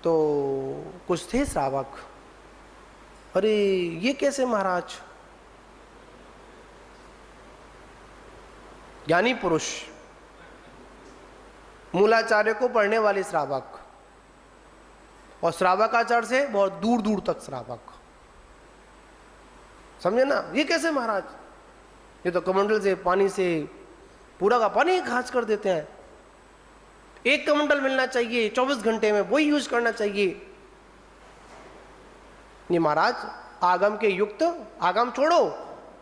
तो कुछ थे श्रावक, अरे ये कैसे महाराज, ज्ञानी पुरुष, मूलाचार्य को पढ़ने वाले श्रावक, और श्रावकाचार्य से बहुत दूर दूर तक श्रावक, समझे ना, ये कैसे महाराज, ये तो कमंडल से पानी से पूरा का पानी खास कर देते हैं, एक कमंडल मिलना चाहिए 24 घंटे में, वही यूज करना चाहिए। ये महाराज आगम के युक्त, आगम छोड़ो,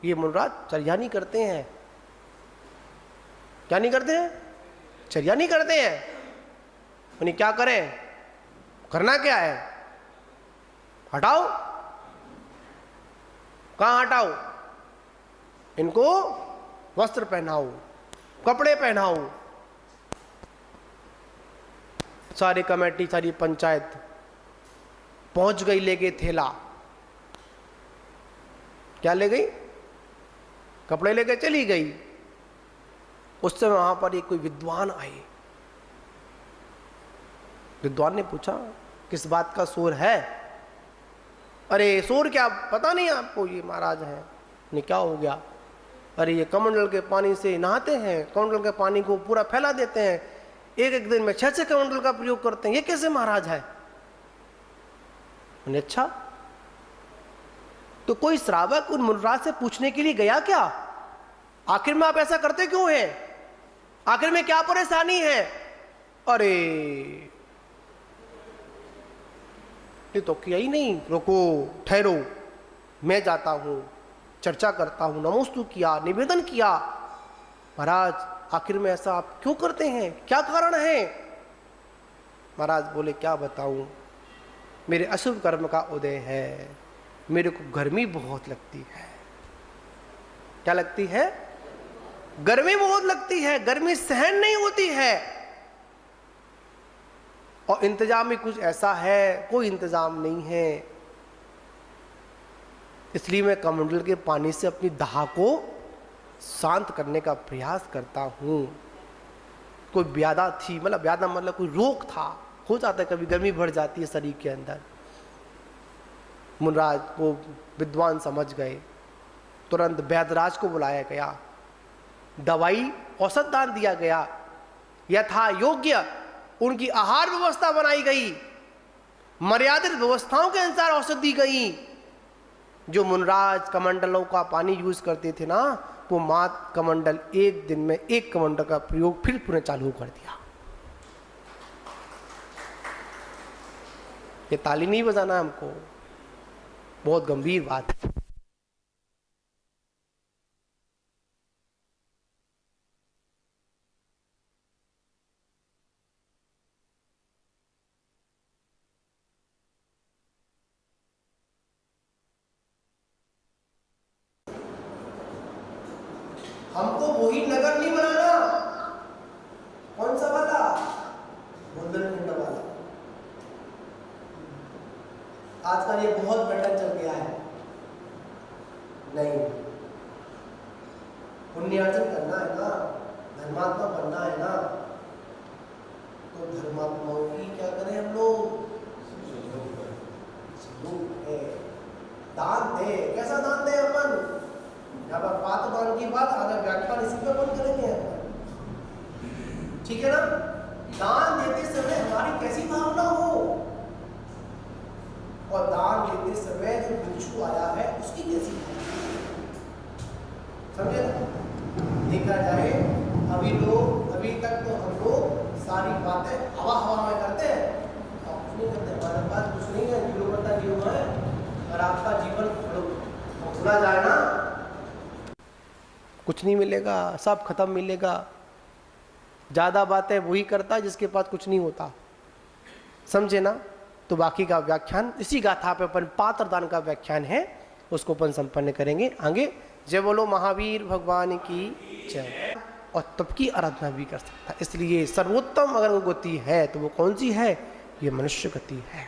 ये मुनिराज चर्या नहीं करते हैं। क्या नहीं करते हैं? चर्या नहीं करते हैं। उन्हें क्या करें, करना क्या है, हटाओ, कहां हटाओ, इनको वस्त्र पहनाओ, कपड़े पहनाओ। सारी कमेटी, सारी पंचायत पहुंच गई, ले गए थैला, क्या ले गई, कपड़े लेके चली गई। उस समय वहां पर एक कोई विद्वान आए, विद्वान ने पूछा किस बात का शोर है? अरे शोर क्या, पता नहीं आपको, ये महाराज हैं। ने क्या हो गया? अरे ये कमंडल के पानी से नहाते हैं, कमंडल के पानी को पूरा फैला देते हैं, एक एक दिन में 6-6 कमंडल का प्रयोग करते हैं, ये कैसे महाराज है? अच्छा, तो कोई श्रावक उन मुनिराज से पूछने के लिए गया क्या, आखिर में आप ऐसा करते क्यों हैं, आखिर में क्या परेशानी है? अरे ये तो किया ही नहीं, रुको, ठहरो, मैं जाता हूं, चर्चा करता हूं। नमोस्तु किया, निवेदन किया, महाराज आखिर में ऐसा आप क्यों करते हैं, क्या कारण है? महाराज बोले क्या बताऊं, मेरे अशुभ कर्म का उदय है, मेरे को गर्मी बहुत लगती है। क्या लगती है? गर्मी बहुत लगती है, गर्मी सहन नहीं होती है, और इंतजाम भी कुछ ऐसा है, कोई इंतजाम नहीं है, इसलिए मैं कमंडल के पानी से अपनी दाह को शांत करने का प्रयास करता हूं। कोई व्याधा थी, मतलब व्याधा मतलब कोई रोग था, हो जाता है कभी, गर्मी बढ़ जाती है शरीर के अंदर। मुनिराज को विद्वान समझ गए, तुरंत वैद्यराज को बुलाया गया, दवाई औषध दान दिया गया, यथा योग्य उनकी आहार व्यवस्था बनाई गई, मर्यादित व्यवस्थाओं के अनुसार औषध दी गई। जो मुनिराज कमंडलों का पानी यूज करते थे ना, वो मात कमंडल एक दिन में 1 कमंडल का प्रयोग फिर पुनः चालू कर दिया। ये ताली नहीं बजाना हमको, बहुत गंभीर बात है। हमको वही नगर नहीं बनाना, कौन सा वाला, बुंदेलखंड वाला। आजकल ये बहुत पैटर्न चल गया है, नहीं, पुण्यार्जन करना है ना, धर्मात्मा बनना है ना, तो धर्मात्माओं की क्या करें हम लोग, दान दे। कैसा दान दे अपन? यहाँ पर पात्र दान की बात, अगर व्याख्यान इसी पे बंद करेंगे अपन, ठीक है ना? दान देते समय हमारी कैसी भावना हो, और दान देते समय जो भिक्षु आया है उसकी कैसी भावना, समझे ना? देखा जाए अभी तक तो हम लोग सारी बातें हवा में करते हैं, और कुछ नहीं करते, हमारे पास कुछ नहीं है, जीरो बता जीरो है, और आपका जीवन खुला जाए ना, कुछ नहीं मिलेगा, सब खत्म मिलेगा। ज़्यादा बातें वही करता है जिसके पास कुछ नहीं होता, समझे ना। तो बाकी का व्याख्यान इसी गाथा पे अपन पात्रदान का व्याख्यान है, उसको अपन संपन्न करेंगे आगे। जय बोलो महावीर भगवान की जय। और तब की आराधना भी कर सकता है, इसलिए सर्वोत्तम अगर वो गति है तो वो कौन सी है, ये मनुष्य गति है।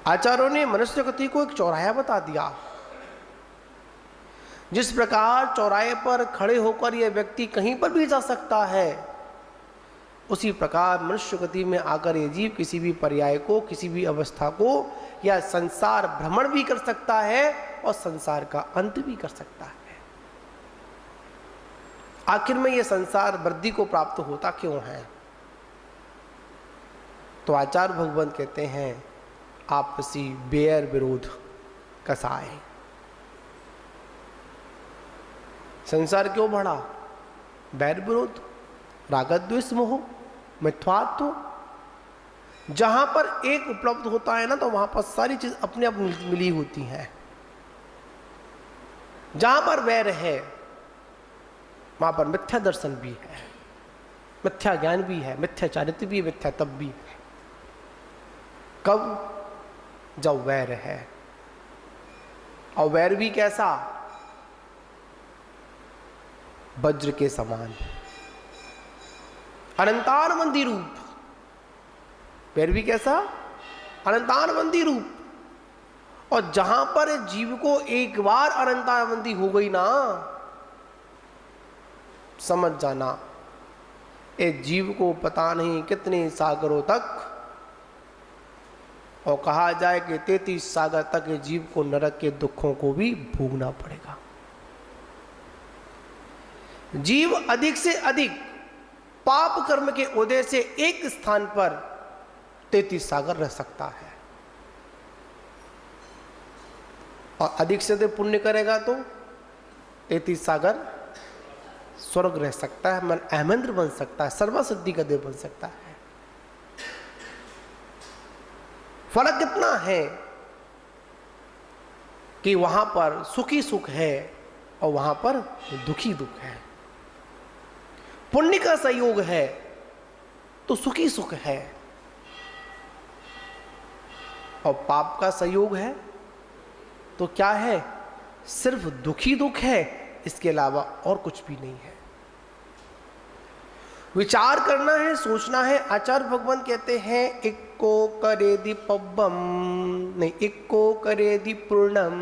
आचार्यों ने मनुष्य गति को एक चौराहा बता दिया। जिस प्रकार चौराहे पर खड़े होकर यह व्यक्ति कहीं पर भी जा सकता है, उसी प्रकार मनुष्य गति में आकर ये जीव किसी भी पर्याय को, किसी भी अवस्था को या संसार भ्रमण भी कर सकता है और संसार का अंत भी कर सकता है। आखिर में यह संसार वृद्धि को प्राप्त होता क्यों है? तो आचार्य भगवंत कहते हैं आपसी बैर विरोध कसाय। संसार क्यों बढ़ा? बैर विरोध, राग द्वेष मोह, मिथ्यात्व। जहां पर एक उपलब्ध होता है ना, तो वहां पर सारी चीज अपने आप मिली होती हैं। जहां पर वैर है वहां पर मिथ्या दर्शन भी है, मिथ्या ज्ञान भी है, मिथ्या चारित्र भी है, मिथ्या तप भी है। कब? जब वैर है। और वैर भी कैसा? वज्र के समान, अनंतानवंदी रूप। वैर भी कैसा? अनंतानवंदी रूप। और जहां पर जीव को एक बार अनंतानवंदी हो गई ना, समझ जाना इस जीव को पता नहीं कितने सागरों तक, और कहा जाए कि 33 सागर तक इस जीव को नरक के दुखों को भी भोगना पड़ेगा। जीव अधिक से अधिक पाप कर्म के उदय से एक स्थान पर 33 सागर रह सकता है, और अधिक से अधिक पुण्य करेगा तो 33 सागर स्वर्ग रह सकता है, मन अहमेंद्र बन सकता है, सर्वसिद्धि का देव बन सकता है। फर्क कितना है कि वहां पर सुखी सुख है और वहां पर दुखी दुख है। पुण्य का संयोग है तो सुखी सुख है, और पाप का संयोग है तो क्या है? सिर्फ दुखी दुख है, इसके अलावा और कुछ भी नहीं है। विचार करना है, सोचना है। आचार्य भगवान कहते हैं इक्को करेदि पब्बम, नहीं, इक्को करेदि पूर्णम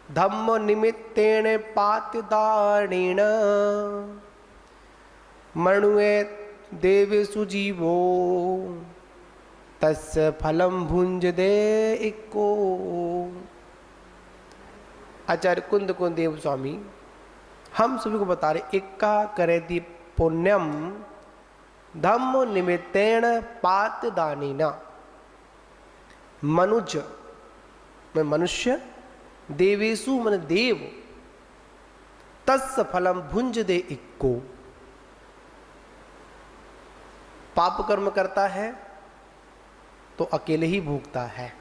धम्म निमित्तेन पात्यदानेन मणुए देवेषु जीवो तस्य फलम भुंजते इक्को। आचार्य कुंद देव स्वामी हम सभी को बता रहे, इक्का करेदि पुण्यम धम्म निमित्तेन पात्यदानेन। मनुज में मनुष्य, देवेशु मन देव, तस्य फलम भुंजते इक्को। पाप कर्म करता है तो अकेले ही भोगता है,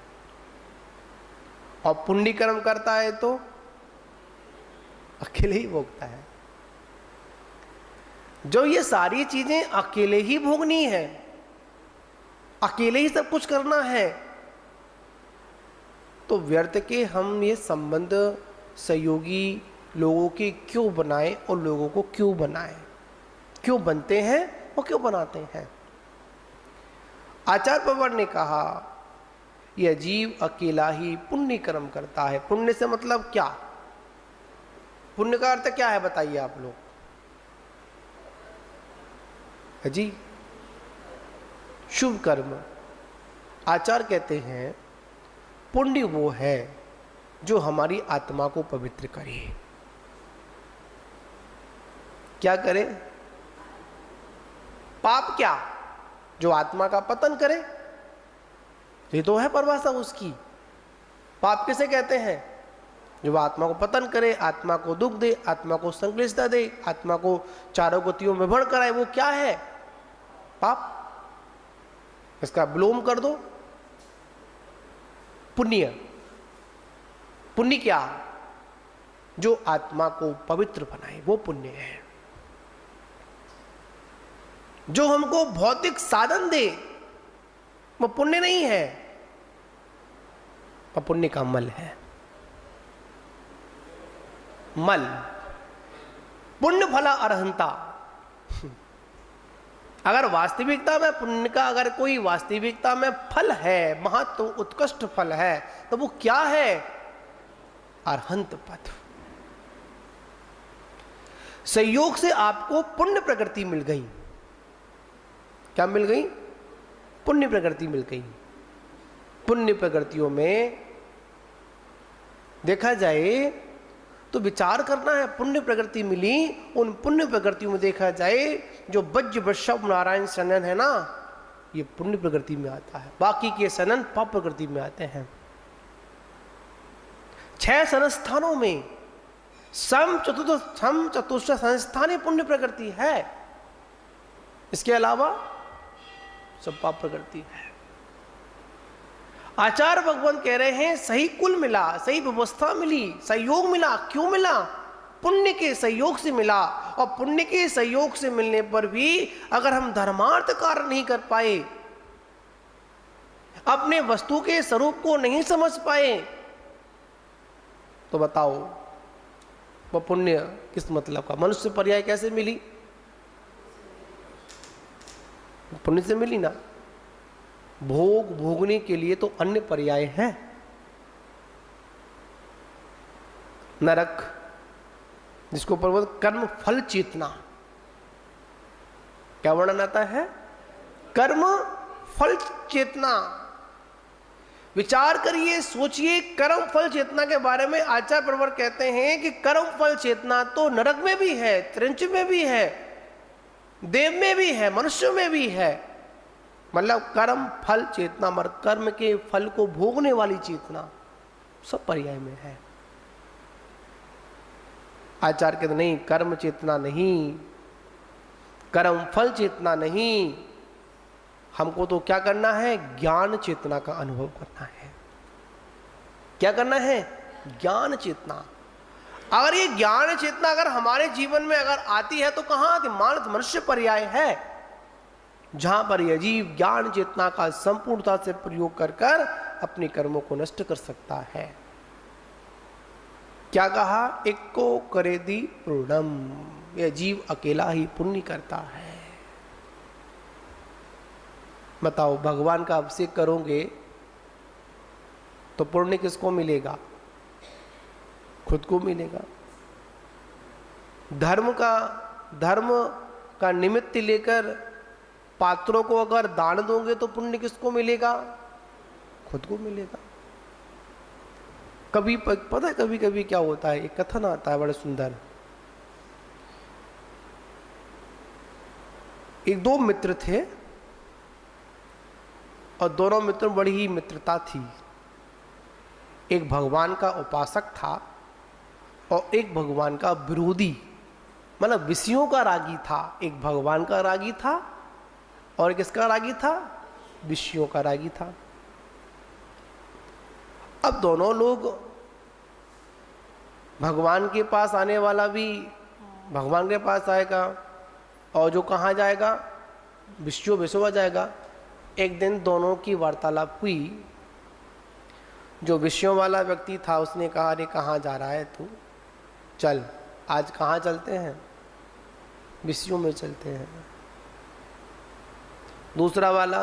और पुण्य कर्म करता है तो अकेले ही भोगता है। जो ये सारी चीजें अकेले ही भोगनी है, अकेले ही सब कुछ करना है, तो व्यर्थ के हम ये संबंध सहयोगी लोगों के क्यों बनाएं और लोगों को क्यों बनाएं? क्यों बनते हैं और क्यों बनाते हैं? आचार्य पवन ने कहा यह जीव अकेला ही पुण्य कर्म करता है। पुण्य से मतलब क्या? पुण्य का अर्थ क्या है बताइए आप लोग जी? शुभ कर्म। आचार्य कहते हैं पुण्य वो है जो हमारी आत्मा को पवित्र करे। क्या करे? पाप क्या? जो आत्मा का पतन करे। ये तो है परिभाषा उसकी। पाप किसे कहते हैं? जो आत्मा को पतन करे, आत्मा को दुख दे, आत्मा को संक्लिष्टता दे, आत्मा को चारों गतियों में भड़ कराए, वो क्या है? पाप। इसका विलोम कर दो, पुण्य। पुण्य क्या? जो आत्मा को पवित्र बनाए, वो पुण्य है। जो हमको भौतिक साधन दे, वो पुण्य नहीं है, वो पुण्य का मल है। मल, पुण्य फला अरहंता। अगर वास्तविकता में पुण्य का अगर कोई वास्तविकता में फल है, महत्व उत्कृष्ट फल है, तो वो क्या है? अरहंत पद। संयोग से आपको पुण्य प्रकृति मिल गई। क्या मिल गई? पुण्य प्रकृति मिल गई। पुण्य प्रकृतियों में देखा जाए तो विचार करना है। पुण्य प्रकृति मिली, उन पुण्य प्रकृतियों में देखा जाए जो वज्र वृषभ नारायण सनन है ना, ये पुण्य प्रकृति में आता है। बाकी के सनन पाप प्रकृति में आते हैं। 6 संस्थानों में सम चतुष्ट संस्थान पुण्य प्रकृति है, इसके अलावा सब पाप प्रकृति है। आचार्य भगवान कह रहे हैं सही कुल मिला, सही व्यवस्था मिली, सहयोग मिला। क्यों मिला? पुण्य के सहयोग से मिला। और पुण्य के सहयोग से मिलने पर भी अगर हम धर्मार्थ कार्य नहीं कर पाए, अपने वस्तु के स्वरूप को नहीं समझ पाए, तो बताओ वो पुण्य किस मतलब का? मनुष्य पर्याय कैसे मिली? पुण्य से मिली ना। भोग भोगने के लिए तो अन्य पर्याय हैं। नरक, जिसको पर्वत कर्म फल चेतना, क्या वर्णन आता है? कर्म फल चेतना। विचार करिए, सोचिए, कर्म फल चेतना के बारे में आचार्य प्रवर कहते हैं कि कर्म फल चेतना तो नरक में भी है, त्रिंच में भी है, देव में भी है, मनुष्य में भी है। मतलब कर्म फल चेतना, मर कर्म के फल को भोगने वाली चेतना सब पर्याय में है। आचार्य कहते नहीं, कर्म चेतना नहीं, कर्म फल चेतना नहीं, हमको तो क्या करना है? ज्ञान चेतना का अनुभव करना है। क्या करना है? ज्ञान चेतना। अगर ये ज्ञान चेतना अगर हमारे जीवन में अगर आती है तो कहां आती? मानव मनुष्य पर्याय है, जहां पर यह जीव ज्ञान चेतना का संपूर्णता से प्रयोग कर कर अपने कर्मों को नष्ट कर सकता है। क्या कहा? एको करे दी पूर्णम, यह जीव अकेला ही पुण्य करता है। बताओ, भगवान का अभिषेक करोगे तो पुण्य किसको मिलेगा? खुद को मिलेगा। धर्म का निमित्त लेकर पात्रों को अगर दान दोगे तो पुण्य किसको मिलेगा? खुद को मिलेगा। कभी पता है कभी कभी क्या होता है? एक कथन आता है बड़ा सुंदर। एक दो मित्र थे और दोनों मित्रों में बड़ी ही मित्रता थी। एक भगवान का उपासक था और एक भगवान का विरोधी, मतलब विषयों का रागी था। एक भगवान का रागी था और किसका रागी था? विषयों का रागी था। अब दोनों लोग, भगवान के पास आने वाला भी भगवान के पास आएगा और जो कहाँ जाएगा? विषयों जाएगा। एक दिन दोनों की वार्तालाप हुई। जो विषयों वाला व्यक्ति था उसने कहा, अरे कहाँ जा रहा है तू? चल आज कहाँ चलते हैं? विषयों में चलते हैं। दूसरा वाला,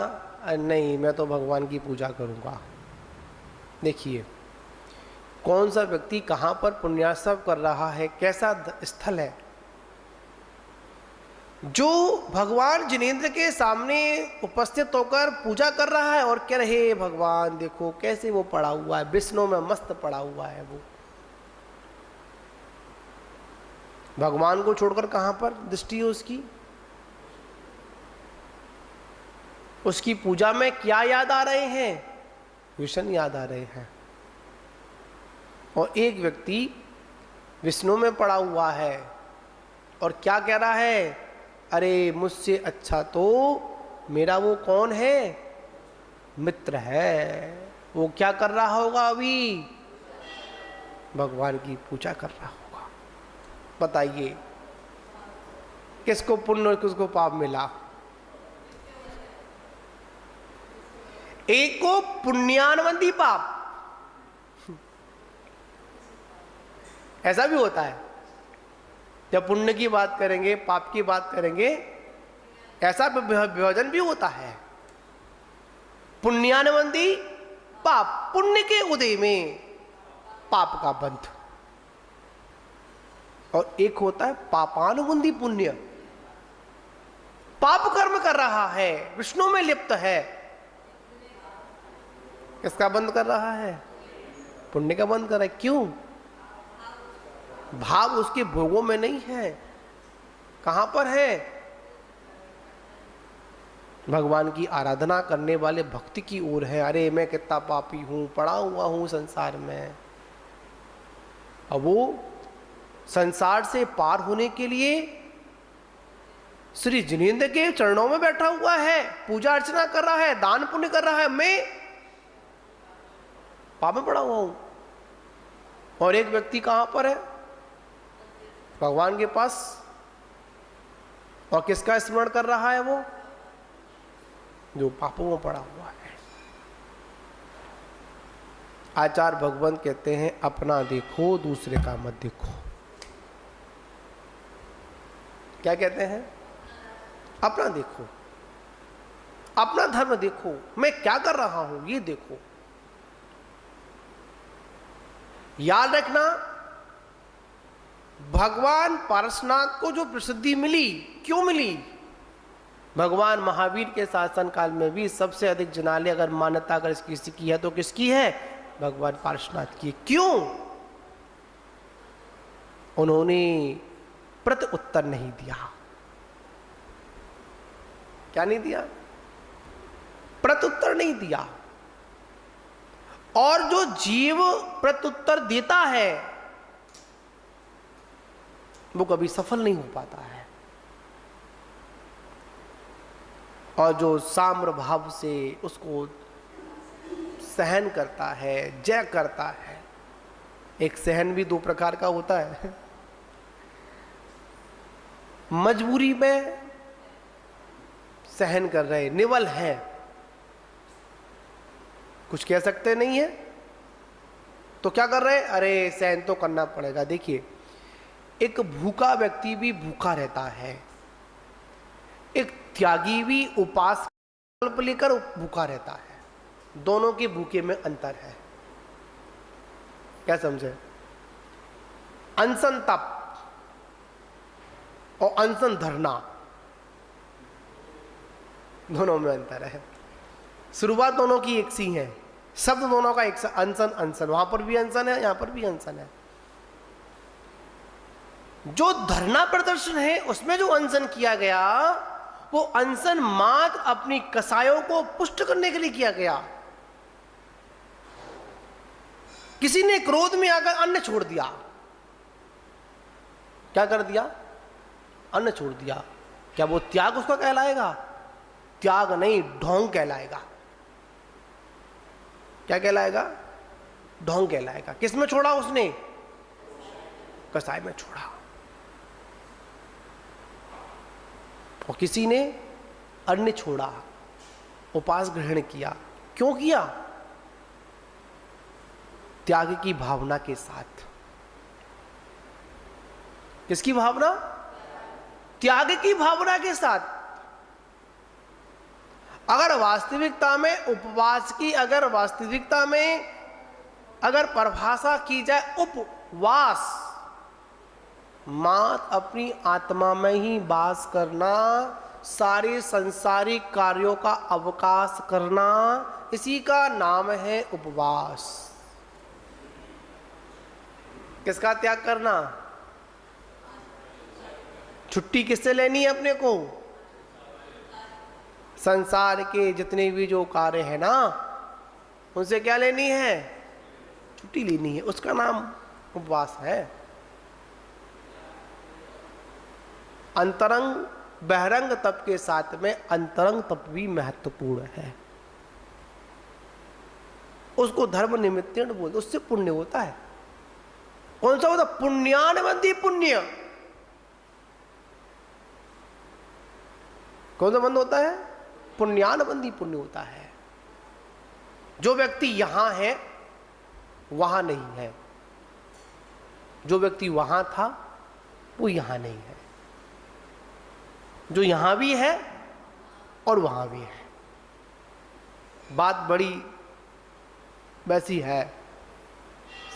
नहीं मैं तो भगवान की पूजा करूँगा। देखिए कौन सा व्यक्ति कहाँ पर पुण्याश्रम कर रहा है, कैसा स्थल है। जो भगवान जिनेंद्र के सामने उपस्थित होकर पूजा कर रहा है और कह रहे भगवान देखो कैसे वो पड़ा हुआ है, विष्णु में मस्त पड़ा हुआ है, वो भगवान को छोड़कर कहां पर दृष्टि है उसकी? उसकी पूजा में क्या याद आ रहे हैं? विष्णु याद आ रहे हैं। और एक व्यक्ति विष्णु में पड़ा हुआ है और क्या कह रहा है? अरे मुझसे अच्छा तो मेरा वो कौन है? मित्र है। वो क्या कर रहा होगा? अभी भगवान की पूजा कर रहा होगा। बताइए किसको पुण्य और किसको पाप मिला? एक को पुण्यानबंधी पाप, ऐसा भी होता है। जब पुण्य की बात करेंगे, पाप की बात करेंगे, ऐसा विभाजन भी होता है। पुण्यानबंधी पाप, पुण्य के उदय में पाप का बंध, और एक होता है पापानुबंधी पुण्य। पाप कर्म कर रहा है, विष्णु में लिप्त है, किसका बंद कर रहा है? पुण्य का बंद कर रहा है। क्यों? भाव उसके भोगों में नहीं है। कहां पर है? भगवान की आराधना करने वाले भक्ति की ओर है। अरे मैं कितना पापी हूं, पड़ा हुआ हूं संसार में। अब वो संसार से पार होने के लिए श्री जिनेंद्र के चरणों में बैठा हुआ है, पूजा अर्चना कर रहा है, दान पुण्य कर रहा है। मैं पाप में पड़ा हुआ हूं। और एक व्यक्ति कहां पर है? भगवान के पास। और किसका स्मरण कर रहा है? वो जो पापों में पड़ा हुआ है। आचार्य भगवंत कहते हैं, अपना देखो दूसरे का मत देखो। क्या कहते हैं? अपना देखो, अपना धर्म देखो, मैं क्या कर रहा हूं ये देखो। याद रखना, भगवान पारसनाथ को जो प्रसिद्धि मिली, क्यों मिली? भगवान महावीर के शासन काल में भी सबसे अधिक जनाले अगर मान्यता अगर किसी की है तो किसकी है? भगवान पारसनाथ की। क्यों? उन्होंने प्रति उत्तर नहीं दिया। क्या नहीं दिया? प्रत्युत्तर नहीं दिया। और जो जीव प्रत्युत्तर देता है वो कभी सफल नहीं हो पाता है। और जो साम्र भाव से उसको सहन करता है, जय करता है। एक सहन भी दो प्रकार का होता है। मजबूरी में सहन कर रहे, निवल है, कुछ कह सकते नहीं है तो क्या कर रहे? अरे सहन तो करना पड़ेगा। देखिए, एक भूखा व्यक्ति भी भूखा रहता है, एक त्यागी भी उपास कल्प लेकर भूखा रहता है। दोनों के भूखे में अंतर है। क्या समझे? अनशन तप और अनशन धरना, दोनों में अंतर है। शुरुआत दोनों की एक सी है, शब्द दोनों का एक सा। अनशन अनशन, वहां पर भी अनशन है, यहां पर भी अनशन है। जो धरना प्रदर्शन है उसमें जो अनशन किया गया, वो अनशन मात्र अपनी कसायों को पुष्ट करने के लिए किया गया। किसी ने क्रोध में आकर अन्न छोड़ दिया। क्या कर दिया? अन्न छोड़ दिया। क्या वो त्याग उसका कहलाएगा? त्याग नहीं, ढोंग कहलाएगा। क्या कहलाएगा? ढोंग कहलाएगा। किस में छोड़ा उसने? कसाय में छोड़ा। और किसी ने अन्न छोड़ा, उपास ग्रहण किया। क्यों किया? त्याग की भावना के साथ। किसकी भावना? त्याग की भावना के साथ। अगर वास्तविकता में उपवास की, अगर वास्तविकता में अगर परिभाषा की जाए, उपवास मात्र अपनी आत्मा में ही वास करना, सारे संसारिक कार्यों का अवकाश करना, इसी का नाम है उपवास। किसका त्याग करना? छुट्टी किससे लेनी है अपने को? संसार के जितने भी जो कार्य है ना, उनसे क्या लेनी है? छुट्टी लेनी है। उसका नाम उपवास है। अंतरंग बहिरंग तप के साथ में अंतरंग तप भी महत्वपूर्ण है। उसको धर्म निमित्तेन बोलते, उससे पुण्य होता है। कौन सा होता? पुण्यानुबंधी पुण्य। कौन सा बंध होता है? पुण्यानुबंधी पुण्य होता है। जो व्यक्ति यहां है वहां नहीं है, जो व्यक्ति वहां था वो यहां नहीं है, जो यहां भी है और वहां भी है। बात बड़ी वैसी है,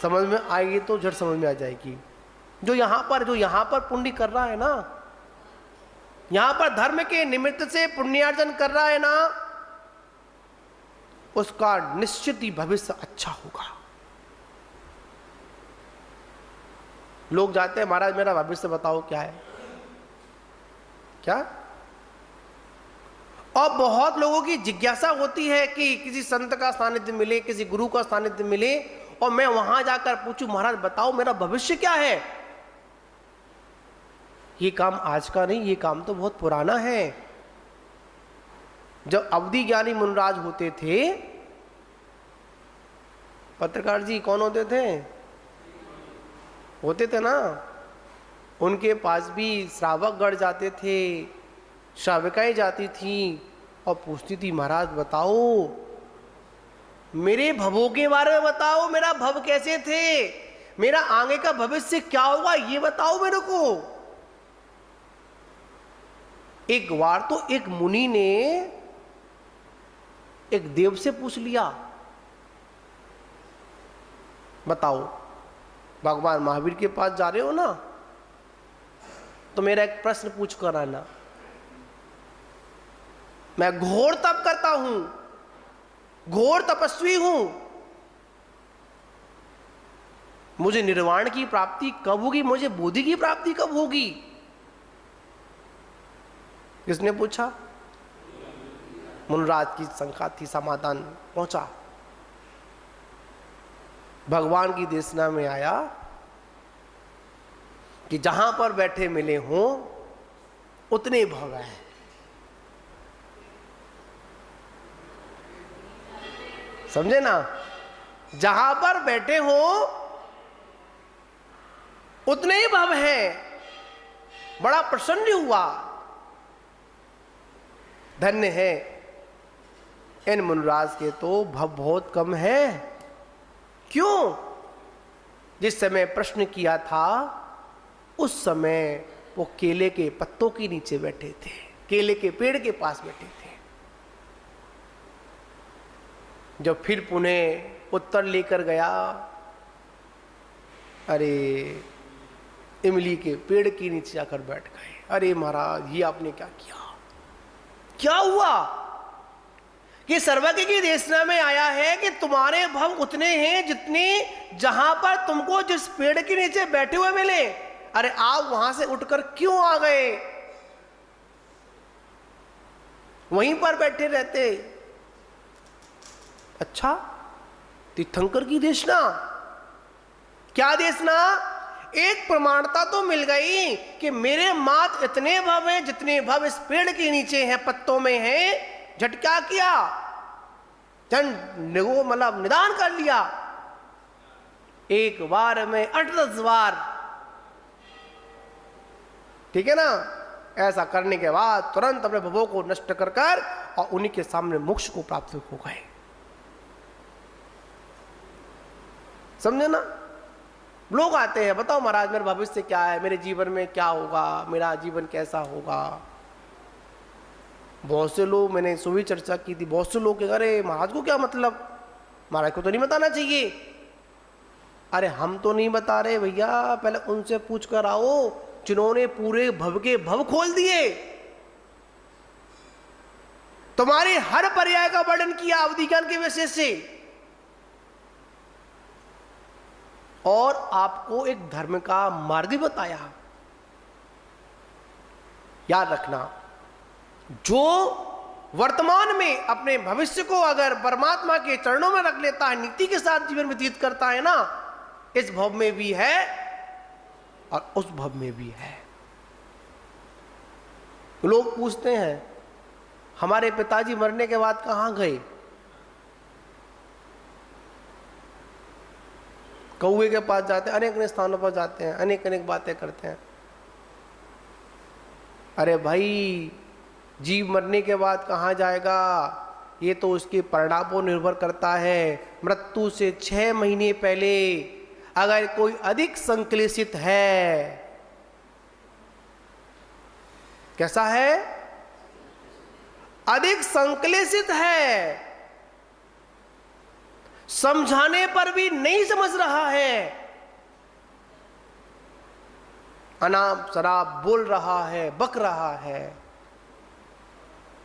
समझ में आएगी तो झट समझ में आ जाएगी। जो यहां पर पुण्य कर रहा है ना, यहां पर धर्म के निमित्त से पुण्यार्जन कर रहा है ना, उसका निश्चित ही भविष्य अच्छा होगा। लोग जाते हैं, महाराज मेरा भविष्य बताओ क्या है, क्या? और बहुत लोगों की जिज्ञासा होती है कि किसी संत का सानिध्य मिले, किसी गुरु का सानिध्य मिले और मैं वहां जाकर पूछूं, महाराज बताओ मेरा भविष्य क्या है। ये काम आज का नहीं, ये काम तो बहुत पुराना है। जब अवधि ज्ञानी मुनराज होते थे, पत्रकार जी कौन होते थे ना, उनके पास भी श्रावक गढ़ जाते थे, श्राविकाएं जाती थी और पूछती थी, महाराज बताओ मेरे भवों के बारे में बताओ, मेरा भव कैसे थे, मेरा आगे का भविष्य क्या होगा ये बताओ मेरे को। एक बार तो एक मुनि ने एक देव से पूछ लिया, बताओ भगवान महावीर के पास जा रहे हो ना, तो मेरा एक प्रश्न पूछ कर आना। मैं घोर तप करता हूं, घोर तपस्वी हूं, मुझे निर्वाण की प्राप्ति कब होगी, मुझे बोधि की प्राप्ति कब होगी? किसने पूछा? मुनराज की शंका थी, समाधान पहुंचा। भगवान की देशना में आया कि जहां पर बैठे मिले हों उतने भव हैं। समझे ना? जहां पर बैठे हो उतने ही भव हैं। बड़ा प्रसन्न हुआ, धन्य है इन मुनराज के तो भव बहुत कम है। क्यों? जिस समय प्रश्न किया था उस समय वो केले के पत्तों के नीचे बैठे थे, केले के पेड़ के पास बैठे थे। जब फिर पुनः उत्तर लेकर गया, अरे इमली के पेड़ के नीचे जाकर बैठ गए। अरे महाराज ये आपने क्या किया? क्या हुआ कि सर्वज्ञ की देशना में आया है कि तुम्हारे भव उतने हैं जितने जहां पर तुमको जिस पेड़ के नीचे बैठे हुए मिले। अरे आप वहां से उठकर क्यों आ गए? वहीं पर बैठे रहते। अच्छा, तीर्थंकर की देशना, क्या देशना? एक प्रमाणता तो मिल गई कि मेरे मात इतने भव हैं जितने भव इस पेड़ के नीचे हैं, पत्तों में हैं। झट क्या किया? मतलब निदान कर लिया। एक बार में 8-10 बार, ठीक है ना? ऐसा करने के बाद तुरंत अपने भवों को नष्ट कर कर और उन्हीं के सामने मोक्ष को प्राप्त हो गए। समझे ना? लोग आते हैं, बताओ महाराज मेरा भविष्य क्या है, मेरे जीवन में क्या होगा, मेरा जीवन कैसा होगा। बहुत से लोग, मैंने सुबह चर्चा की थी, बहुत से लोग कह रहे महाराज को क्या मतलब, महाराज को तो नहीं बताना चाहिए। अरे हम तो नहीं बता रहे भैया, पहले उनसे पूछ कर आओ जिन्होंने पूरे भव के भव खोल दिए। तुम्हारे हर पर्याय का वर्णन किया अवधि ज्ञान के विशेष से, और आपको एक धर्म का मार्ग भी बताया। याद रखना, जो वर्तमान में अपने भविष्य को अगर परमात्मा के चरणों में रख लेता है, नीति के साथ जीवन व्यतीत करता है ना, इस भव में भी है और उस भव में भी है। लोग पूछते हैं हमारे पिताजी मरने के बाद कहां गए? कौए के पास जाते हैं, अनेक अनेक स्थानों पर जाते हैं, अनेक अनेक बातें करते हैं। अरे भाई, जीव मरने के बाद कहाँ जाएगा ये तो उसके परिणाम पर निर्भर करता है। मृत्यु से 6 महीने पहले अगर कोई अधिक संक्लेशित है, कैसा है, अधिक संक्लेशित है, समझाने पर भी नहीं समझ रहा है, अनाप शराब बोल रहा है, बक रहा है,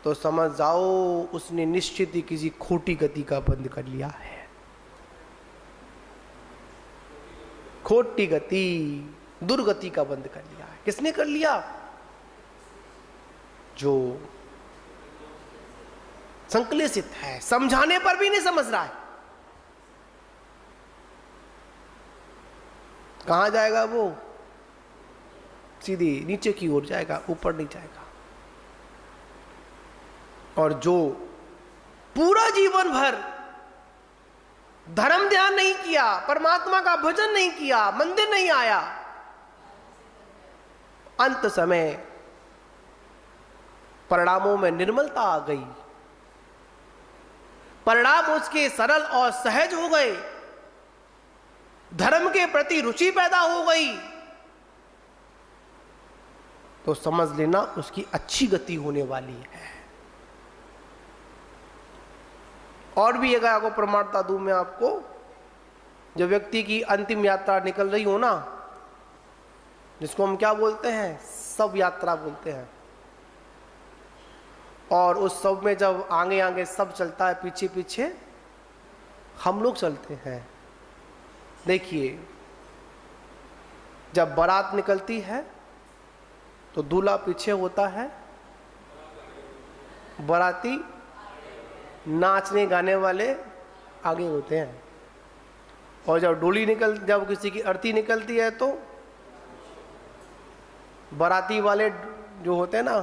तो समझ जाओ उसने निश्चित ही किसी खोटी गति का बंद कर लिया है। खोटी गति, दुर्गति का बंद कर लिया है। किसने कर लिया? जो संक्लेशित है, समझाने पर भी नहीं समझ रहा है। कहां जाएगा वो? सीधी नीचे की ओर जाएगा, ऊपर नहीं जाएगा। और जो पूरा जीवन भर धर्म ध्यान नहीं किया, परमात्मा का भजन नहीं किया, मंदिर नहीं आया, अंत समय परिणामों में निर्मलता आ गई, परिणाम उसके सरल और सहज हो गए, धर्म के प्रति रुचि पैदा हो गई, तो समझ लेना उसकी अच्छी गति होने वाली है। और भी अगर आपको प्रमाणता दूं मैं आपको, जब व्यक्ति की अंतिम यात्रा निकल रही हो ना, जिसको हम क्या बोलते हैं, सब यात्रा बोलते हैं, और उस सब में जब आगे आगे सब चलता है, पीछे पीछे हम लोग चलते हैं। देखिए, जब बारात निकलती है तो दूल्हा पीछे होता है, बाराती नाचने गाने वाले आगे होते हैं, और जब जब किसी की अर्थी निकलती है तो बाराती वाले जो होते हैं ना,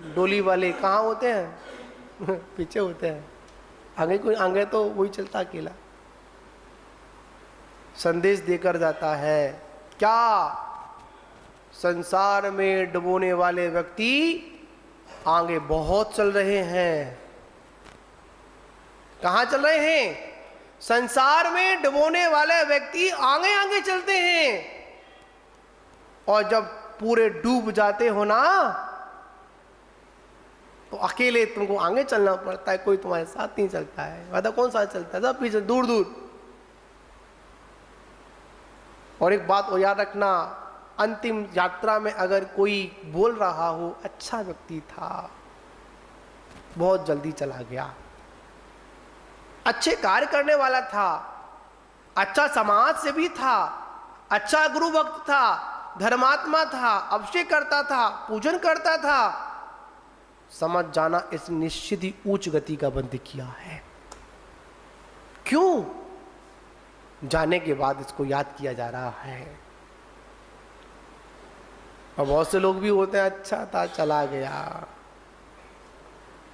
डोली वाले कहाँ होते हैं? पीछे होते हैं। आगे तो वही चलता अकेला, संदेश देकर जाता है। क्या? संसार में डुबोने वाले व्यक्ति आगे बहुत चल रहे हैं। कहां चल रहे हैं? संसार में डुबोने वाले व्यक्ति आगे आगे चलते हैं, और जब पूरे डूब जाते हो ना, तो अकेले तुमको आगे चलना पड़ता है, कोई तुम्हारे साथ नहीं चलता है। मतलब कौन साथ चलता है? सब पीछे दूर दूर। और एक बात और याद रखना, अंतिम यात्रा में अगर कोई बोल रहा हो, अच्छा व्यक्ति था, बहुत जल्दी चला गया, अच्छे कार्य करने वाला था, अच्छा समाज से भी था, अच्छा गुरु भक्त था, धर्मात्मा था, अभिषेक करता था, पूजन करता था, समझ जाना इस निश्चित ही उच्च गति का बंद किया है। क्यों? जाने के बाद इसको याद किया जा रहा है। और बहुत से लोग भी होते हैं, अच्छा था चला गया,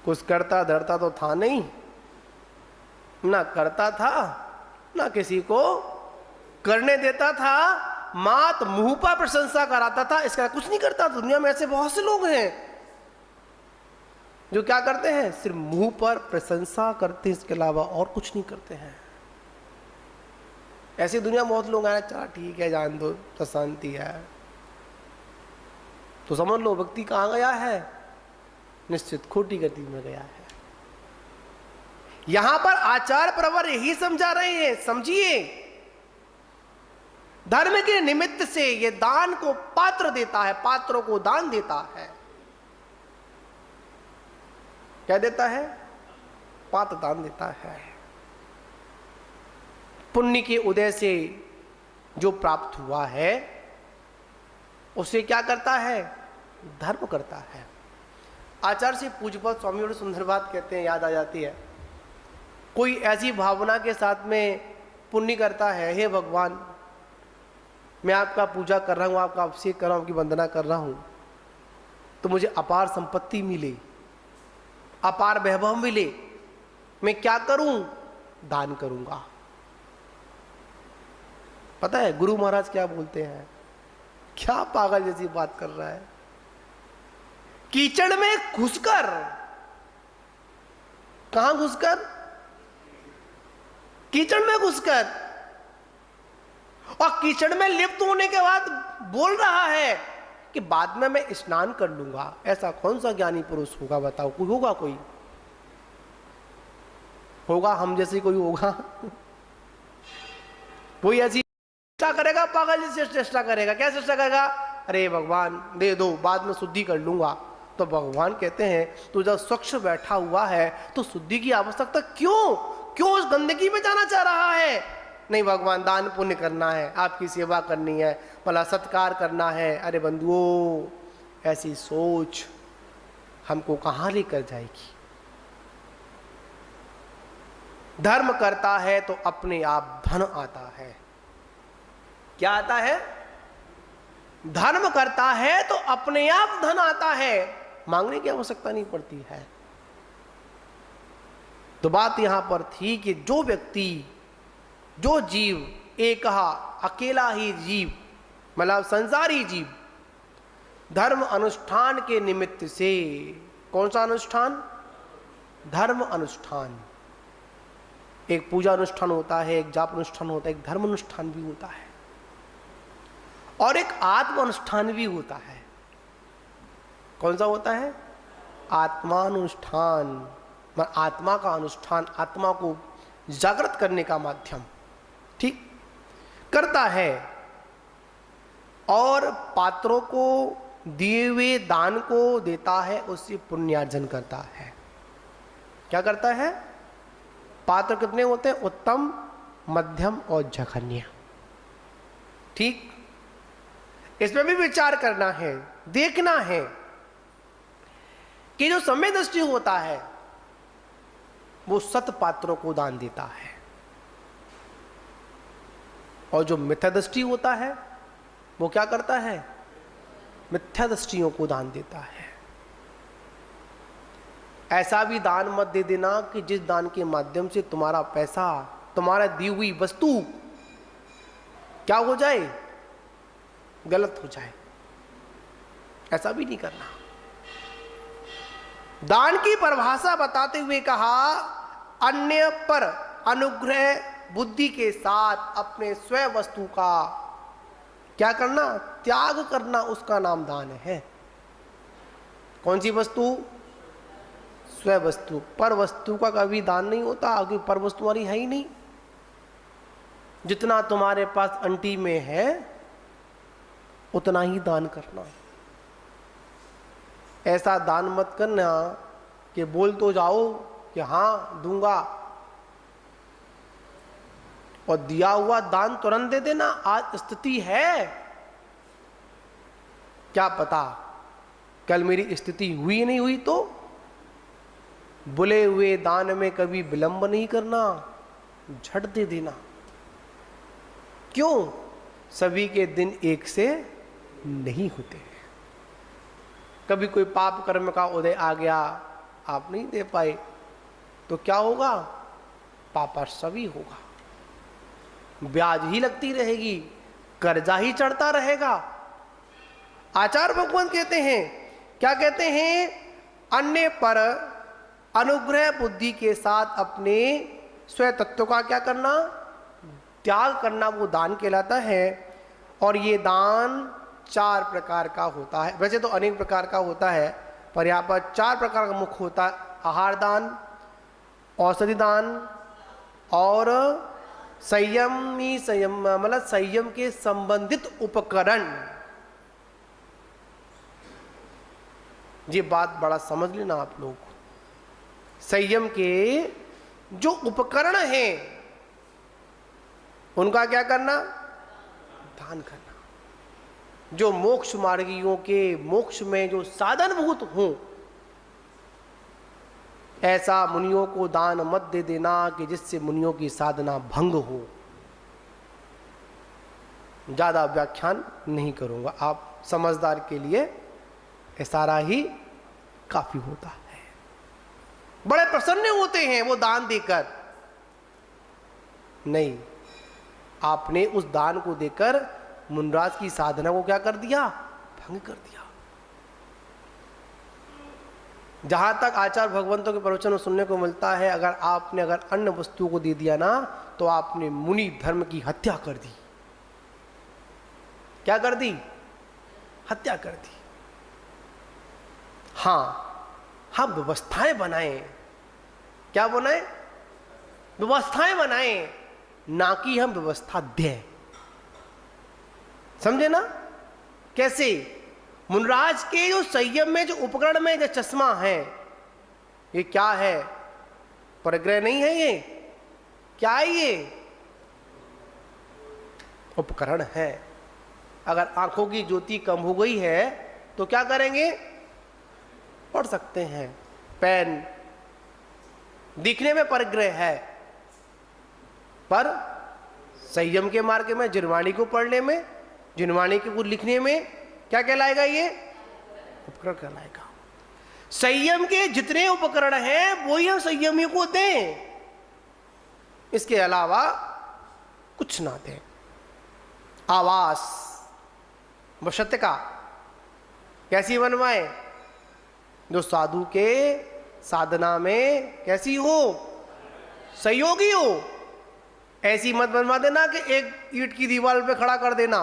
कुछ करता धरता तो था नहीं, ना करता था ना किसी को करने देता था, मात मुंह पर प्रशंसा कराता था, इसका कुछ नहीं करता। दुनिया में ऐसे बहुत से लोग हैं जो क्या करते हैं, सिर्फ मुंह पर प्रशंसा करते हैं, इसके अलावा और कुछ नहीं करते हैं। ऐसी दुनिया में बहुत लोग आए, चला ठीक है जान दो, तो शांति है, तो समझ लो व्यक्ति कहां गया है, निश्चित खोटी गति में गया है। यहां पर आचार्य प्रवर यही समझा रहे हैं, समझिए, धर्म के निमित्त से ये दान को पात्र देता है, पात्रों को दान देता है। क्या देता है? पात्र दान देता है। पुण्य के उदय से जो प्राप्त हुआ है उसे क्या करता है? धर्म करता है। आचार्य से पूज्यपाद स्वामी बड़ी सुंदर बात कहते हैं, याद आ जाती है। कोई ऐसी भावना के साथ में पुण्य करता है, हे भगवान मैं आपका पूजा कर रहा हूँ, आपका अभिषेक कर रहा हूँ, आपकी वंदना कर रहा हूँ, तो मुझे अपार संपत्ति मिले, अपार वैभव मिले, मैं क्या करूं? दान करूंगा। पता है गुरु महाराज क्या बोलते हैं? क्या पागल जैसी बात कर रहा है। कीचड़ में घुसकर कहां घुसकर? कीचड़ में घुसकर। और कीचड़ में लिप्त होने के बाद बोल रहा है कि बाद में मैं स्नान कर लूंगा। ऐसा कौन सा ज्ञानी पुरुष होगा बताओ? कोई होगा? कोई होगा? हम जैसे कोई होगा? कोई ऐसी चेष्टा करेगा? पागल जैसे चेष्टा करेगा। क्या चेष्टा करेगा? अरे भगवान दे दो, बाद में शुद्धि कर लूंगा। तो भगवान कहते हैं तू जब स्वच्छ बैठा हुआ है तो शुद्धि की आवश्यकता क्यों उस गंदगी में जाना चाह रहा है? नहीं भगवान, दान पुण्य करना है, आपकी सेवा करनी है, भला सत्कार करना है। अरे बंधुओं, ऐसी सोच हमको कहां लेकर जाएगी? धर्म करता है तो अपने आप धन आता है। क्या आता है? धर्म करता है तो अपने आप धन आता है, मांगने की आवश्यकता नहीं पड़ती है। तो बात यहां पर थी कि जो व्यक्ति, जो जीव, एक अकेला ही जीव, मतलब संसारी जीव, धर्म अनुष्ठान के निमित्त से, कौन सा अनुष्ठान? धर्म अनुष्ठान। एक पूजा अनुष्ठान होता है, एक जाप अनुष्ठान होता है, एक धर्म अनुष्ठान भी होता है, और एक आत्म अनुष्ठान भी होता है। कौन सा होता है? आत्मानुष्ठान। आत्मा का अनुष्ठान, आत्मा को जागृत करने का माध्यम, ठीक करता है। और पात्रों को दिए हुए दान को देता है, उससे पुण्यार्जन करता है। क्या करता है? पात्र कितने होते हैं? उत्तम, मध्यम और जघन्य। ठीक, इसमें भी विचार करना है, देखना है कि जो सम्यक दृष्टि होता है वो सत पात्रों को दान देता है, और जो मिथ्या दृष्टि होता है वो क्या करता है? मिथ्या दृष्टियों को दान देता है। ऐसा भी दान मत दे देना कि जिस दान के माध्यम से तुम्हारा पैसा, तुम्हारा दी हुई वस्तु क्या हो जाए? गलत हो जाए। ऐसा भी नहीं करना। दान की परिभाषा बताते हुए कहा, अन्य पर अनुग्रह बुद्धि के साथ अपने स्वयं वस्तु का क्या करना? त्याग करना, उसका नाम दान है। कौन सी वस्तु? स्वयं वस्तु। पर वस्तु का कभी दान नहीं होता, क्योंकि पर वस्तु तुम्हारी है ही नहीं। जितना तुम्हारे पास अंटी में है उतना ही दान करना। ऐसा दान मत करना कि बोल तो जाओ कि हाँ दूंगा, और दिया हुआ दान तुरंत दे देना। आज स्थिति है, क्या पता कल मेरी स्थिति हुई नहीं हुई तो। बुले हुए दान में कभी विलंब नहीं करना, झट दे देना। क्यों? सभी के दिन एक से नहीं होते। कभी कोई पाप कर्म का उदय आ गया, आप नहीं दे पाए, तो क्या होगा? पापा सभी होगा, ब्याज ही लगती रहेगी, कर्जा ही चढ़ता रहेगा। आचार्य भगवान कहते हैं, क्या कहते हैं? अन्य पर अनुग्रह बुद्धि के साथ अपने स्वयं तत्व का क्या करना? त्याग करना, वो दान कहलाता है। और ये दान 4 प्रकार का होता है। वैसे तो अनेक प्रकार का होता है, पर यहाँ पर 4 प्रकार का मुख्य होता है। आहार दान, औषधि दान, और संयम मतलब संयम के संबंधित उपकरण। ये बात बड़ा समझ लेना आप लोग। संयम के जो उपकरण हैं उनका क्या करना? दान करना। जो मोक्ष मार्गियों के मोक्ष में जो साधनभूत हों, ऐसा मुनियों को दान मत दे देना कि जिससे मुनियों की साधना भंग हो। ज्यादा व्याख्यान नहीं करूंगा, आप समझदार के लिए सारा ही काफी होता है। बड़े प्रसन्न होते हैं वो दान देकर। नहीं, आपने उस दान को देकर मुनराज की साधना को क्या कर दिया? भंग कर दिया। जहां तक आचार्य भगवंतों के प्रवचन सुनने को मिलता है, अगर अन्य वस्तुओं को दे दिया ना तो आपने मुनि धर्म की हत्या कर दी। क्या कर दी? हत्या कर दी। हाँ, हम व्यवस्थाएं बनाएं। क्या बनाएं? व्यवस्थाएं बनाएं, ना कि हम व्यवस्था दें। समझे ना? कैसे? मुनराज के जो संयम में जो उपकरण में जो चश्मा है, ये क्या है? परग्रह नहीं है, ये क्या है? ये उपकरण है। अगर आंखों की ज्योति कम हो गई है तो क्या करेंगे? पढ़ सकते हैं। पेन दिखने में परग्रह है, पर संयम के मार्ग में, जिनवाणी को पढ़ने में, जिनवाणी को लिखने में क्या कहलाएगा? ये उपकरण कहलाएगा। संयम के जितने उपकरण हैं वो ही हम संयमियों को दें, इसके अलावा कुछ ना दें। आवास वशत्य का कैसी बनवाएं? जो साधु के साधना में कैसी हो? सहयोगी हो। ऐसी मत बनवा देना कि एक ईंट की दीवार पे खड़ा कर देना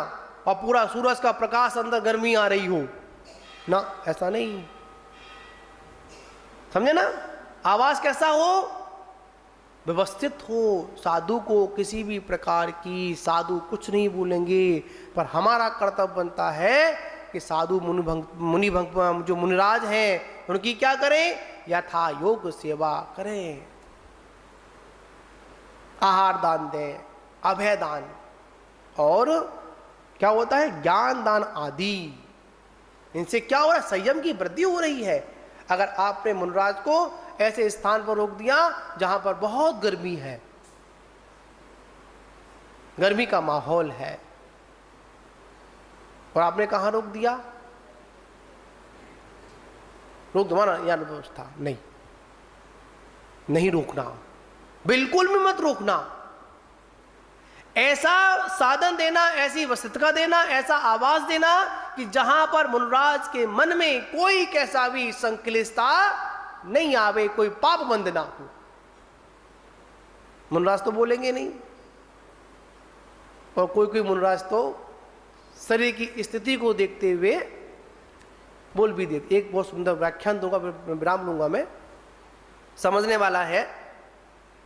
और पूरा सूरज का प्रकाश अंदर गर्मी आ रही हो ना, ऐसा नहीं। समझे ना? आवाज कैसा हो? व्यवस्थित हो। साधु को किसी भी प्रकार की, साधु कुछ नहीं बोलेंगे, पर हमारा कर्तव्य बनता है कि साधु मुनि जो मुनिराज हैं उनकी क्या करें? यथा योग सेवा करें, आहार दान दें, अभय दान, और क्या होता है? ज्ञान दान आदि। इनसे क्या हो रहा है? संयम की वृद्धि हो रही है। अगर आपने मुनराज को ऐसे स्थान पर रोक दिया जहां पर बहुत गर्मी है, गर्मी का माहौल है, और आपने कहां रोक दिया? रोक दो ना यार, व्यवस्था नहीं, नहीं रोकना, बिल्कुल भी मत रोकना। ऐसा साधन देना, ऐसी वसतिका देना, ऐसा आवास देना कि जहां पर मुनराज के मन में कोई कैसा भी संक्लिष्टता नहीं आवे, कोई पाप बंद ना हो। मुनराज तो बोलेंगे नहीं, और कोई कोई मुनराज तो शरीर की स्थिति को देखते हुए बोल भी देते। एक बहुत सुंदर व्याख्यान दूंगा, विराम लूंगा मैं, समझने वाला है।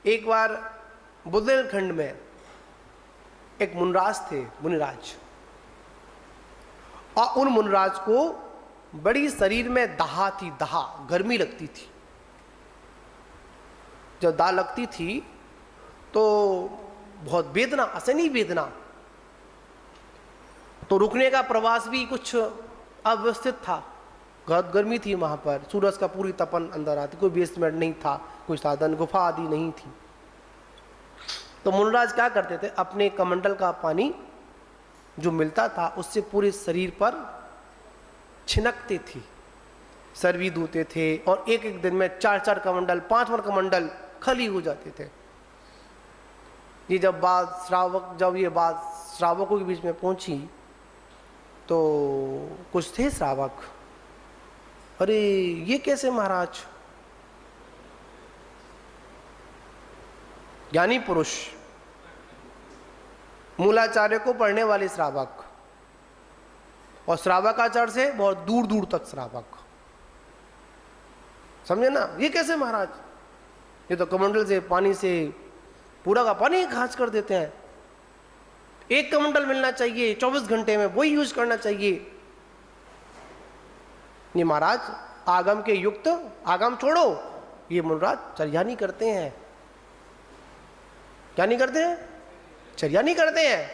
एक बार बुंदेलखंड में एक मुनराज थे, मुनिराज, और उन मुनराज को बड़ी शरीर में दाह थी, दाह, गर्मी लगती थी। जब दाह लगती थी तो बहुत वेदना, असहनीय वेदना, तो रुकने का प्रवास भी कुछ अव्यवस्थित था। बहुत गर्मी थी वहां पर, सूरज का पूरी तपन अंदर आती, कोई बेसमेंट नहीं था, कोई साधन, गुफा आदि नहीं थी। तो मुनराज क्या करते थे? अपने कमंडल का पानी जो मिलता था उससे पूरे शरीर पर छिनकते थे, सर भी धोते थे, और एक एक दिन में 4-4 कमंडल, 5 कमंडल खाली हो जाते थे। ये जब ये बात श्रावकों के बीच में पहुंची तो कुछ थे श्रावक, अरे ये कैसे महाराज? ज्ञानी पुरुष, मूलाचार्य को पढ़ने वाले श्रावक, और श्रावकाचार्य से बहुत दूर दूर तक श्रावक, समझे ना? ये कैसे महाराज? ये तो कमंडल से, पानी से पूरा का पानी खास कर देते हैं। एक कमंडल मिलना चाहिए 24 घंटे में, वही यूज करना चाहिए। ये महाराज आगम के युक्त, आगम छोड़ो, ये मुनराज चर्या नहीं करते हैं। क्या नहीं करते हैं? चर्या नहीं करते हैं।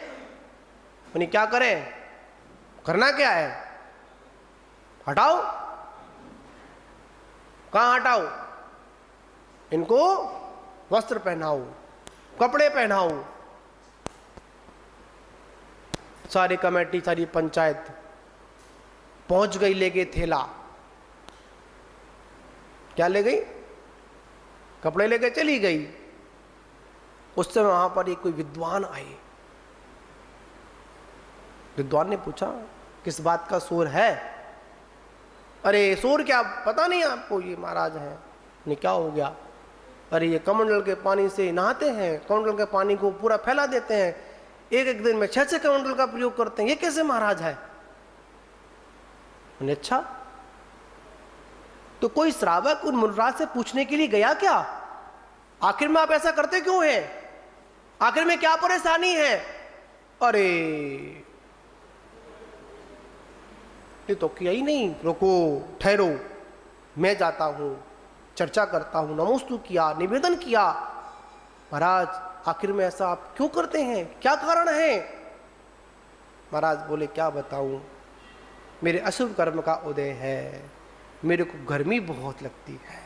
उन्हें क्या करें? करना क्या है? हटाओ। कहां हटाओ? इनको वस्त्र पहनाओ, कपड़े पहनाओ। सारी कमेटी, सारी पंचायत पहुंच गई, ले गए थैला। क्या ले गई? कपड़े लेके चली गई। उस समय वहां पर एक कोई विद्वान आए। विद्वान ने पूछा किस बात का शोर है? अरे शोर क्या, पता नहीं आपको ये महाराज हैं? नहीं, क्या हो गया? अरे ये कमंडल के पानी से नहाते हैं, कमंडल के पानी को पूरा फैला देते हैं, एक एक दिन में 6 कमंडल का प्रयोग करते हैं, ये कैसे महाराज है? अच्छा, तो कोई श्रावक उन मुनिराज से पूछने के लिए गया क्या, आखिर में आप ऐसा करते क्यों हैं, आखिर में क्या परेशानी है? अरे ये तो किया ही नहीं, रुको, ठहरो, मैं जाता हूं, चर्चा करता हूं। नमोस्तु किया, निवेदन किया, महाराज आखिर में ऐसा आप क्यों करते हैं, क्या कारण है? महाराज बोले, क्या बताऊं, मेरे अशुभ कर्म का उदय है, मेरे को गर्मी बहुत लगती है।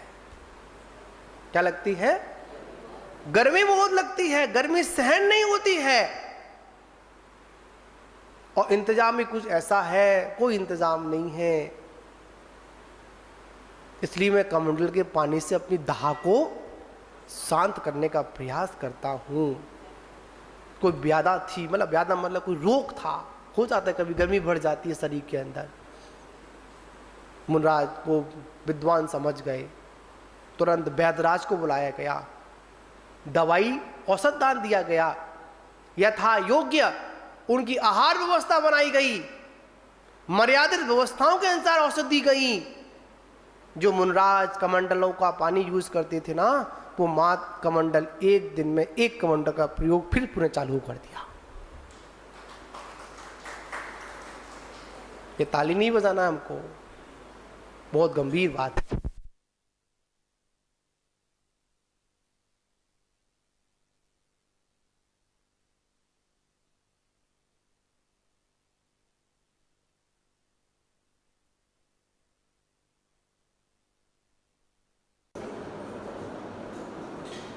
क्या लगती है? गर्मी बहुत लगती है, गर्मी सहन नहीं होती है, और इंतजाम भी कुछ ऐसा है, कोई इंतजाम नहीं है, इसलिए मैं कमंडल के पानी से अपनी दाह को शांत करने का प्रयास करता हूं। कोई व्याधा थी, मतलब व्याधा मतलब कोई रोग था, हो जाता है कभी, गर्मी बढ़ जाती है शरीर के अंदर। मुनराज को विद्वान समझ गए, तुरंत वैद्यराज को बुलाया गया, दवाई औषध दान दिया गया, यथा योग्य उनकी आहार व्यवस्था बनाई गई, मर्यादित व्यवस्थाओं के अनुसार औषध दी गई। जो मुनराज कमंडलों का पानी यूज करते थे ना, वो मात कमंडल एक दिन में 1 कमंडल का प्रयोग फिर पुनः चालू कर दिया। ये ताली नहीं बजाना हमको, बहुत गंभीर बात है।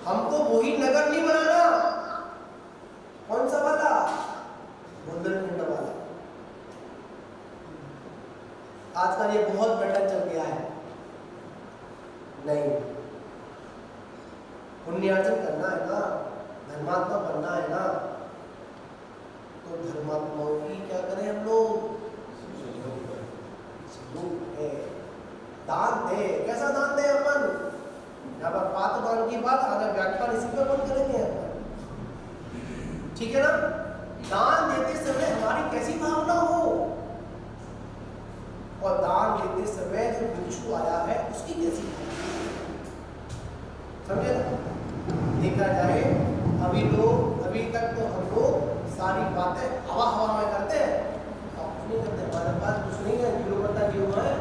हमको वही नगर नहीं बनाना, कौन सा वाला, बुंदेलखंड वाला। आजकल ये बहुत पैटर्न चल गया है, नहीं, पुण्यार्जन करना है ना, धर्मात्मा बनना है ना, तो धर्मात्माओं की क्या करें हम लोग, दान दे। कैसा दान दे अपन? यहाँ पर पात्र दान की बात, अगर व्याख्यान इसी पर बंद करेंगे अपन, ठीक है ना? दान देते समय हमारी कैसी भावना हो, और दान देते समय जो भिक्षु आया है उसकी कैसी भावना, समझे ना? देखा जाए अभी तक तो हम लोग सारी बातें हवा में करते हैं, और कुछ नहीं करते, हमारे पास कुछ नहीं है, 0 है,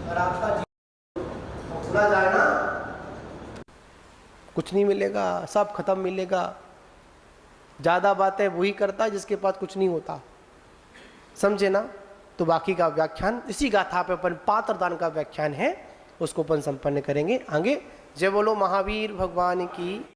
और आपका जीवन खुला जाए ना, कुछ नहीं मिलेगा, सब खत्म मिलेगा। ज्यादा बातें वही करता है जिसके पास कुछ नहीं होता, समझे ना? तो बाकी का व्याख्यान इसी गाथा पे अपन पात्र दान का व्याख्यान है, उसको अपन संपन्न करेंगे आगे। जय बोलो महावीर भगवान की।